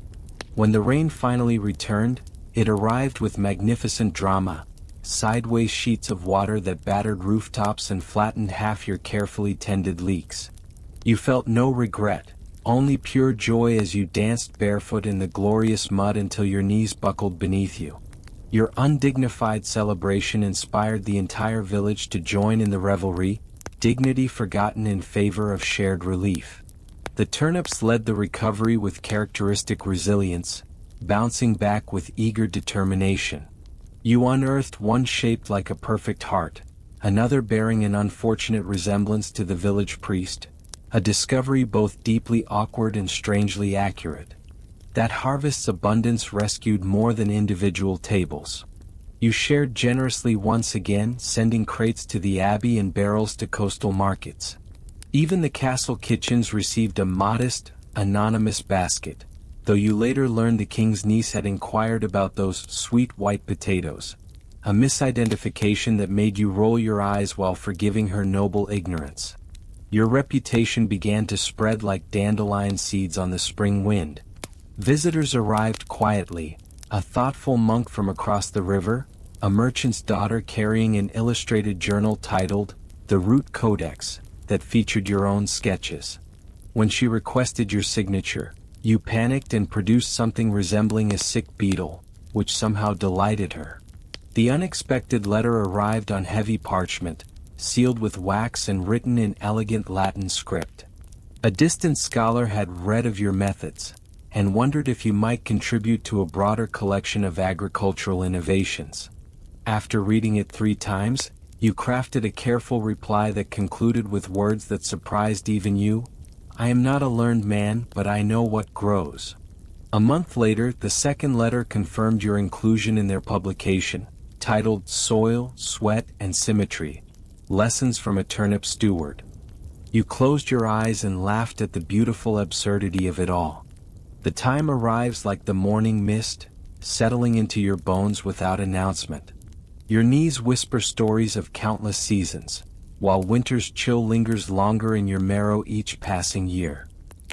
When the rain finally returned, it arrived with magnificent drama, sideways sheets of water that battered rooftops and flattened half your carefully tended leeks. You felt no regret, only pure joy as you danced barefoot in the glorious mud until your knees buckled beneath you. Your undignified celebration inspired the entire village to join in the revelry, dignity forgotten in favor of shared relief. The turnips led the recovery with characteristic resilience, bouncing back with eager determination. You unearthed one shaped like a perfect heart, another bearing an unfortunate resemblance to the village priest, a discovery both deeply awkward and strangely accurate. That harvest's abundance rescued more than individual tables. You shared generously once again, sending crates to the abbey and barrels to coastal markets. Even the castle kitchens received a modest, anonymous basket, though you later learned the king's niece had inquired about those sweet white potatoes, a misidentification that made you roll your eyes while forgiving her noble ignorance. Your reputation began to spread like dandelion seeds on the spring wind. Visitors arrived quietly, a thoughtful monk from across the river, a merchant's daughter carrying an illustrated journal titled The Root Codex, that featured your own sketches. When she requested your signature, you panicked and produced something resembling a sick beetle, which somehow delighted her. The unexpected letter arrived on heavy parchment, sealed with wax and written in elegant Latin script. A distant scholar had read of your methods, and wondered if you might contribute to a broader collection of agricultural innovations. After reading it 3 times, you crafted a careful reply that concluded with words that surprised even you. I am not a learned man, but I know what grows. A month later, the second letter confirmed your inclusion in their publication, titled Soil, Sweat, and Symmetry, Lessons from a Turnip Steward. You closed your eyes and laughed at the beautiful absurdity of it all. The time arrives like the morning mist, settling into your bones without announcement. Your knees whisper stories of countless seasons, while winter's chill lingers longer in your marrow each passing year.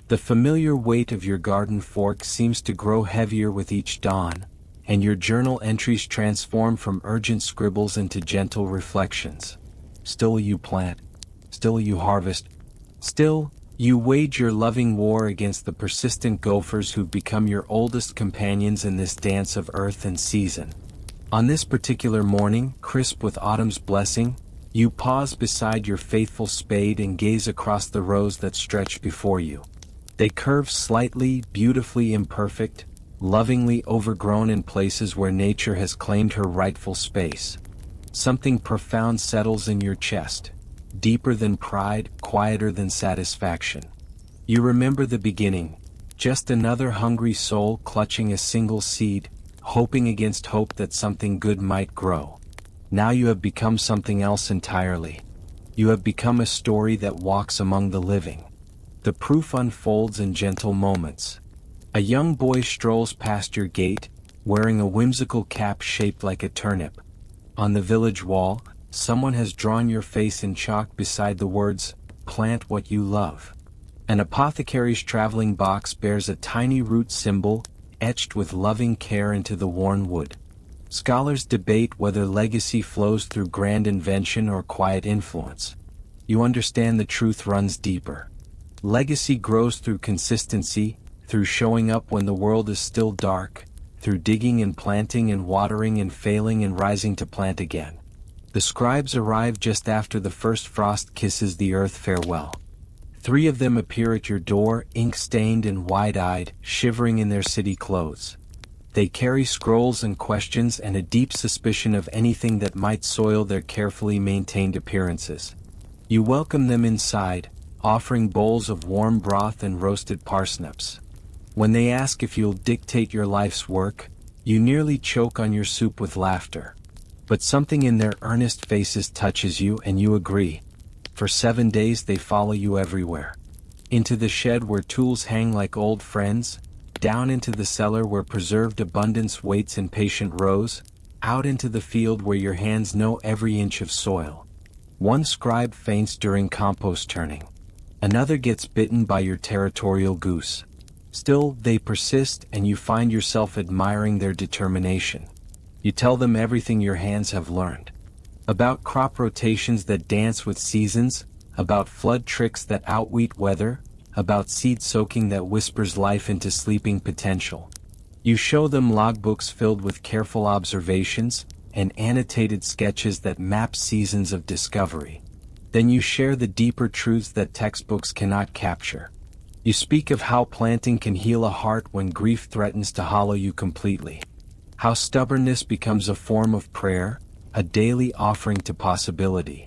The familiar weight of your garden fork seems to grow heavier with each dawn, and your journal entries transform from urgent scribbles into gentle reflections. Still you plant, still you harvest, still you wage your loving war against the persistent gophers who've become your oldest companions in this dance of earth and season. On this particular morning, crisp with autumn's blessing, you pause beside your faithful spade and gaze across the rows that stretch before you. They curve slightly, beautifully imperfect, lovingly overgrown in places where nature has claimed her rightful space. Something profound settles in your chest, deeper than pride, quieter than satisfaction. You remember the beginning, just another hungry soul clutching a single seed, hoping against hope that something good might grow. Now you have become something else entirely. You have become a story that walks among the living. The proof unfolds in gentle moments. A young boy strolls past your gate, wearing a whimsical cap shaped like a turnip. On the village wall, someone has drawn your face in chalk beside the words, "Plant what you love." An apothecary's traveling box bears a tiny root symbol, etched with loving care into the worn wood. Scholars debate whether legacy flows through grand invention or quiet influence. You understand the truth runs deeper. Legacy grows through consistency, through showing up when the world is still dark, through digging and planting and watering and failing and rising to plant again. The scribes arrive just after the first frost kisses the earth farewell. 3 of them appear at your door, ink-stained and wide-eyed, shivering in their city clothes. They carry scrolls and questions and a deep suspicion of anything that might soil their carefully maintained appearances. You welcome them inside, offering bowls of warm broth and roasted parsnips. When they ask if you'll dictate your life's work, you nearly choke on your soup with laughter. But something in their earnest faces touches you and you agree. For 7 days they follow you everywhere. into the shed where tools hang like old friends, down into the cellar where preserved abundance waits in patient rows, out into the field where your hands know every inch of soil. One scribe faints during compost turning. Another gets bitten by your territorial goose. Still, they persist and you find yourself admiring their determination. You tell them everything your hands have learned. About crop rotations that dance with seasons, about flood tricks that outweat weather, about seed soaking that whispers life into sleeping potential. You show them logbooks filled with careful observations, and annotated sketches that map seasons of discovery. Then you share the deeper truths that textbooks cannot capture. You speak of how planting can heal a heart when grief threatens to hollow you completely. How stubbornness becomes a form of prayer, a daily offering to possibility.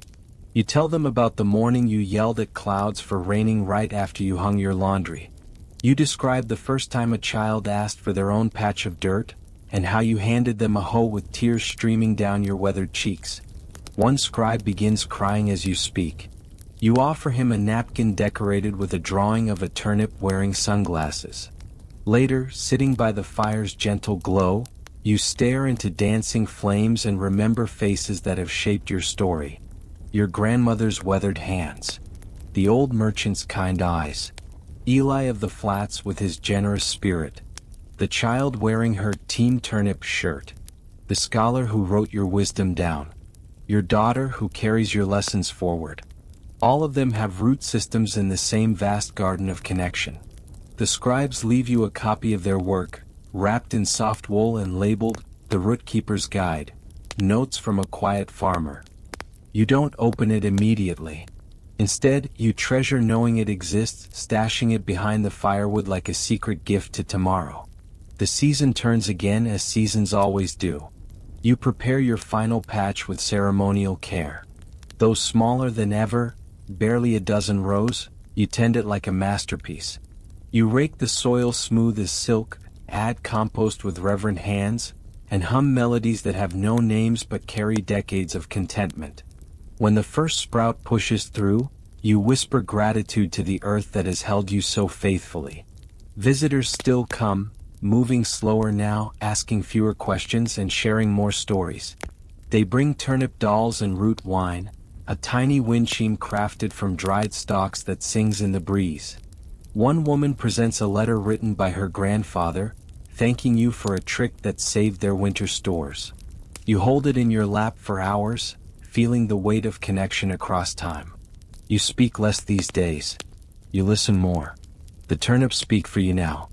You tell them about the morning you yelled at clouds for raining right after you hung your laundry. You describe the first time a child asked for their own patch of dirt, and how you handed them a hoe with tears streaming down your weathered cheeks. One scribe begins crying as you speak. You offer him a napkin decorated with a drawing of a turnip wearing sunglasses. Later, sitting by the fire's gentle glow, you stare into dancing flames and remember faces that have shaped your story. Your grandmother's weathered hands. The old merchant's kind eyes. Eli of the flats with his generous spirit. The child wearing her Team Turnip shirt. The scholar who wrote your wisdom down. Your daughter who carries your lessons forward. All of them have root systems in the same vast garden of connection. The scribes leave you a copy of their work, wrapped in soft wool and labeled, The Rootkeeper's Guide, Notes from a Quiet Farmer. You don't open it immediately. Instead, you treasure knowing it exists, stashing it behind the firewood like a secret gift to tomorrow. The season turns again as seasons always do. You prepare your final patch with ceremonial care. Though smaller than ever, barely a dozen rows, you tend it like a masterpiece. You rake the soil smooth as silk, add compost with reverent hands, and hum melodies that have no names but carry decades of contentment. When the first sprout pushes through, you whisper gratitude to the earth that has held you so faithfully. Visitors still come, moving slower now, asking fewer questions and sharing more stories. They bring turnip dolls and root wine, a tiny windsheam crafted from dried stalks that sings in the breeze. One woman presents a letter written by her grandfather, thanking you for a trick that saved their winter stores. You hold it in your lap for hours, feeling the weight of connection across time. You speak less these days. You listen more. The turnips speak for you now.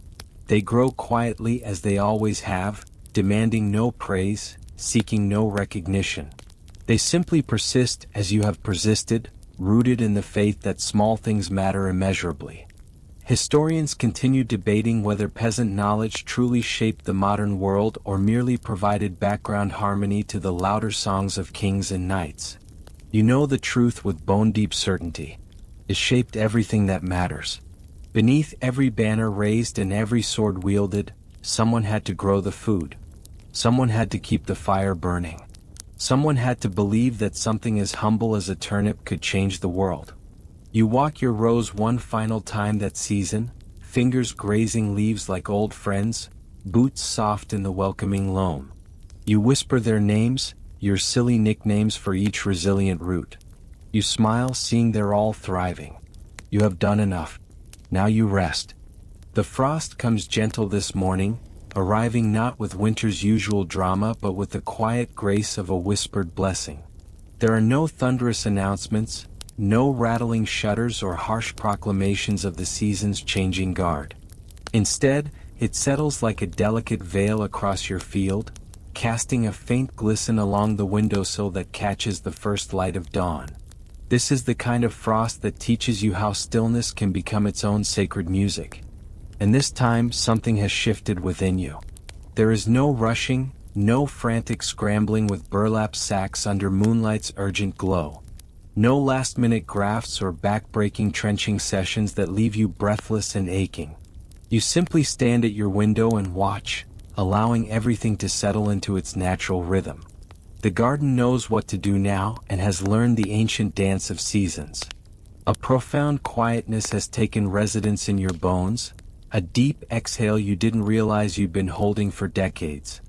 They grow quietly as they always have, demanding no praise, seeking no recognition. They simply persist as you have persisted, rooted in the faith that small things matter immeasurably. Historians continue debating whether peasant knowledge truly shaped the modern world or merely provided background harmony to the louder songs of kings and knights. You know the truth with bone-deep certainty. It shaped everything that matters. Beneath every banner raised and every sword wielded, someone had to grow the food. Someone had to keep the fire burning. Someone had to believe that something as humble as a turnip could change the world. You walk your rows one final time that season, fingers grazing leaves like old friends, boots soft in the welcoming loam. You whisper their names, your silly nicknames for each resilient root. You smile seeing they're all thriving. You have done enough. Now you rest. The frost comes gentle this morning, arriving not with winter's usual drama but with the quiet grace of a whispered blessing. There are no thunderous announcements, no rattling shutters or harsh proclamations of the season's changing guard. Instead, it settles like a delicate veil across your field, casting a faint glisten along the windowsill that catches the first light of dawn. This is the kind of frost that teaches you how stillness can become its own sacred music. And this time something has shifted within you. There is no rushing, no frantic scrambling with burlap sacks under moonlight's urgent glow. No last-minute grafts or back-breaking trenching sessions that leave you breathless and aching. You simply stand at your window and watch, allowing everything to settle into its natural rhythm. The garden knows what to do now and has learned the ancient dance of seasons. A profound quietness has taken residence in your bones, a deep exhale you didn't realize you'd been holding for decades.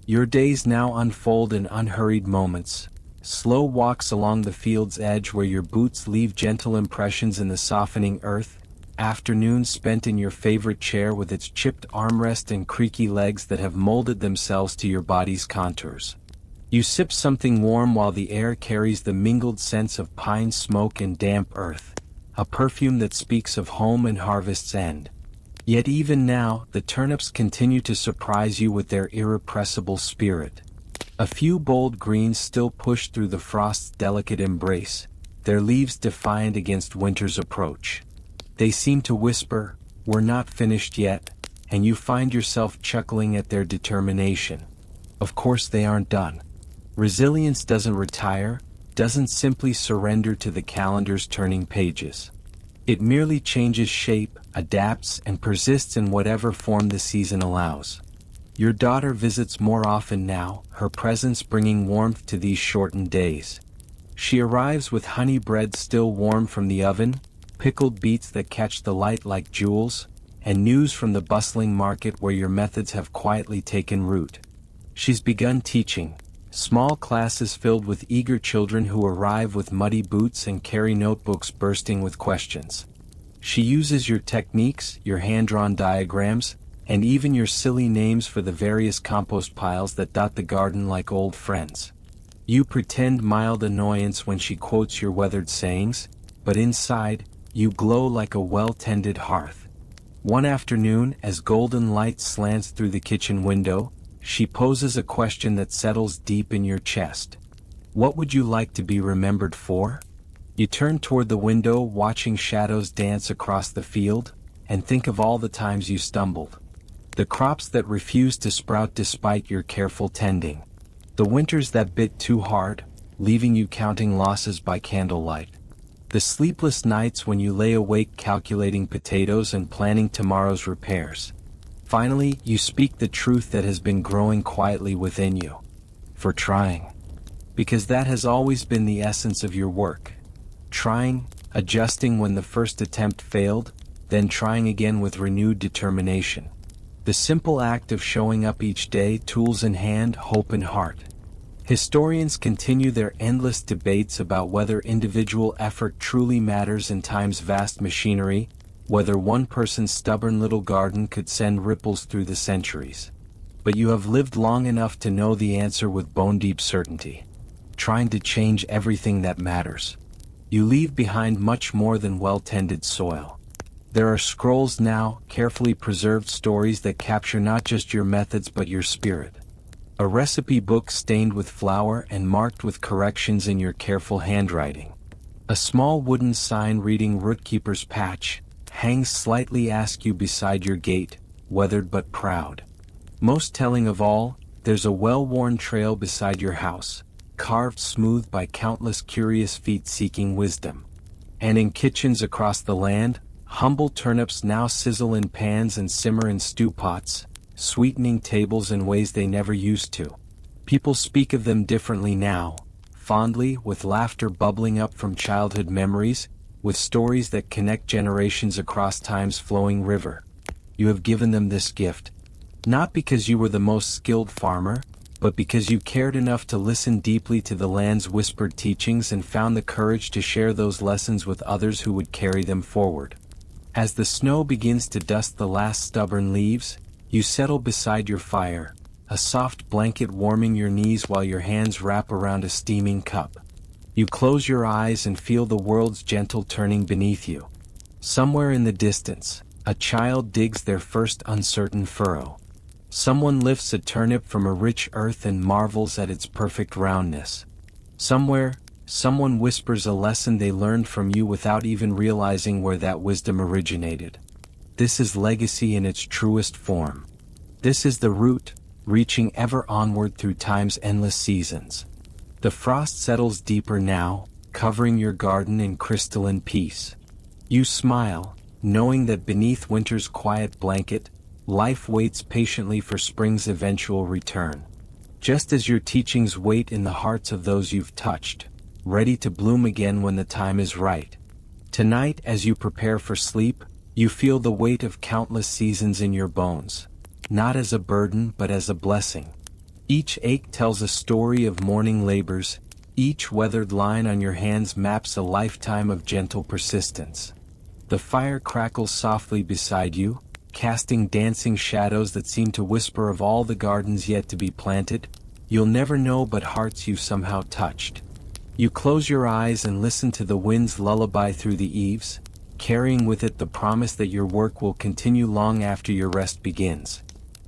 Your days now unfold in unhurried moments, slow walks along the field's edge where your boots leave gentle impressions in the softening earth, afternoons spent in your favorite chair with its chipped armrest and creaky legs that have molded themselves to your body's contours. You sip something warm while the air carries the mingled scents of pine smoke and damp earth, a perfume that speaks of home and harvest's end. Yet even now, the turnips continue to surprise you with their irrepressible spirit. A few bold greens still push through the frost's delicate embrace, their leaves defiant against winter's approach. They seem to whisper, "We're not finished yet," and you find yourself chuckling at their determination. Of course they aren't done. Resilience doesn't retire, doesn't simply surrender to the calendar's turning pages. It merely changes shape, adapts, and persists in whatever form the season allows. Your daughter visits more often now, her presence bringing warmth to these shortened days. She arrives with honey bread still warm from the oven, pickled beets that catch the light like jewels, and news from the bustling market where your methods have quietly taken root. She's begun teaching, small classes filled with eager children who arrive with muddy boots and carry notebooks bursting with questions. She uses your techniques, your hand-drawn diagrams, and even your silly names for the various compost piles that dot the garden like old friends. You pretend mild annoyance when she quotes your weathered sayings, but inside, you glow like a well-tended hearth. One afternoon, as golden light slants through the kitchen window, she poses a question that settles deep in your chest. What would you like to be remembered for? You turn toward the window, watching shadows dance across the field, and think of all the times you stumbled. The crops that refused to sprout despite your careful tending. The winters that bit too hard, leaving you counting losses by candlelight. The sleepless nights when you lay awake calculating potatoes and planning tomorrow's repairs. Finally, you speak the truth that has been growing quietly within you. For trying. Because that has always been the essence of your work. Trying, adjusting when the first attempt failed, then trying again with renewed determination. The simple act of showing up each day, tools in hand, hope in heart. Historians continue their endless debates about whether individual effort truly matters in time's vast machinery, whether one person's stubborn little garden could send ripples through the centuries. But you have lived long enough to know the answer with bone-deep certainty. Trying to change everything that matters. You leave behind much more than well-tended soil. There are scrolls now, carefully preserved stories that capture not just your methods but your spirit. A recipe book stained with flour and marked with corrections in your careful handwriting. A small wooden sign reading Rootkeeper's Patch hangs slightly askew beside your gate, weathered but proud. Most telling of all, there's a well-worn trail beside your house, carved smooth by countless curious feet seeking wisdom. And in kitchens across the land, humble turnips now sizzle in pans and simmer in stew pots, sweetening tables in ways they never used to. People speak of them differently now, fondly, with laughter bubbling up from childhood memories, with stories that connect generations across time's flowing river. You have given them this gift, not because you were the most skilled farmer, but because you cared enough to listen deeply to the land's whispered teachings and found the courage to share those lessons with others who would carry them forward. As the snow begins to dust the last stubborn leaves, you settle beside your fire, a soft blanket warming your knees while your hands wrap around a steaming cup. You close your eyes and feel the world's gentle turning beneath you. Somewhere in the distance, a child digs their first uncertain furrow. Someone lifts a turnip from a rich earth and marvels at its perfect roundness. Somewhere, someone whispers a lesson they learned from you without even realizing where that wisdom originated. This is legacy in its truest form. This is the root, reaching ever onward through time's endless seasons. The frost settles deeper now, covering your garden in crystalline peace. You smile, knowing that beneath winter's quiet blanket, life waits patiently for spring's eventual return. Just as your teachings wait in the hearts of those you've touched, ready to bloom again when the time is right. Tonight, as you prepare for sleep, you feel the weight of countless seasons in your bones. Not as a burden but as a blessing. Each ache tells a story of morning labors, each weathered line on your hands maps a lifetime of gentle persistence. The fire crackles softly beside you, casting dancing shadows that seem to whisper of all the gardens yet to be planted. You'll never know but hearts you've somehow touched. You close your eyes and listen to the wind's lullaby through the eaves, carrying with it the promise that your work will continue long after your rest begins.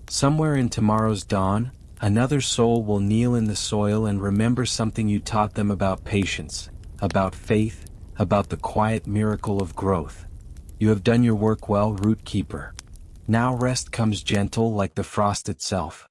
Somewhere in tomorrow's dawn, another soul will kneel in the soil and remember something you taught them about patience, about faith, about the quiet miracle of growth. You have done your work well, root keeper. Now rest comes gentle like the frost itself.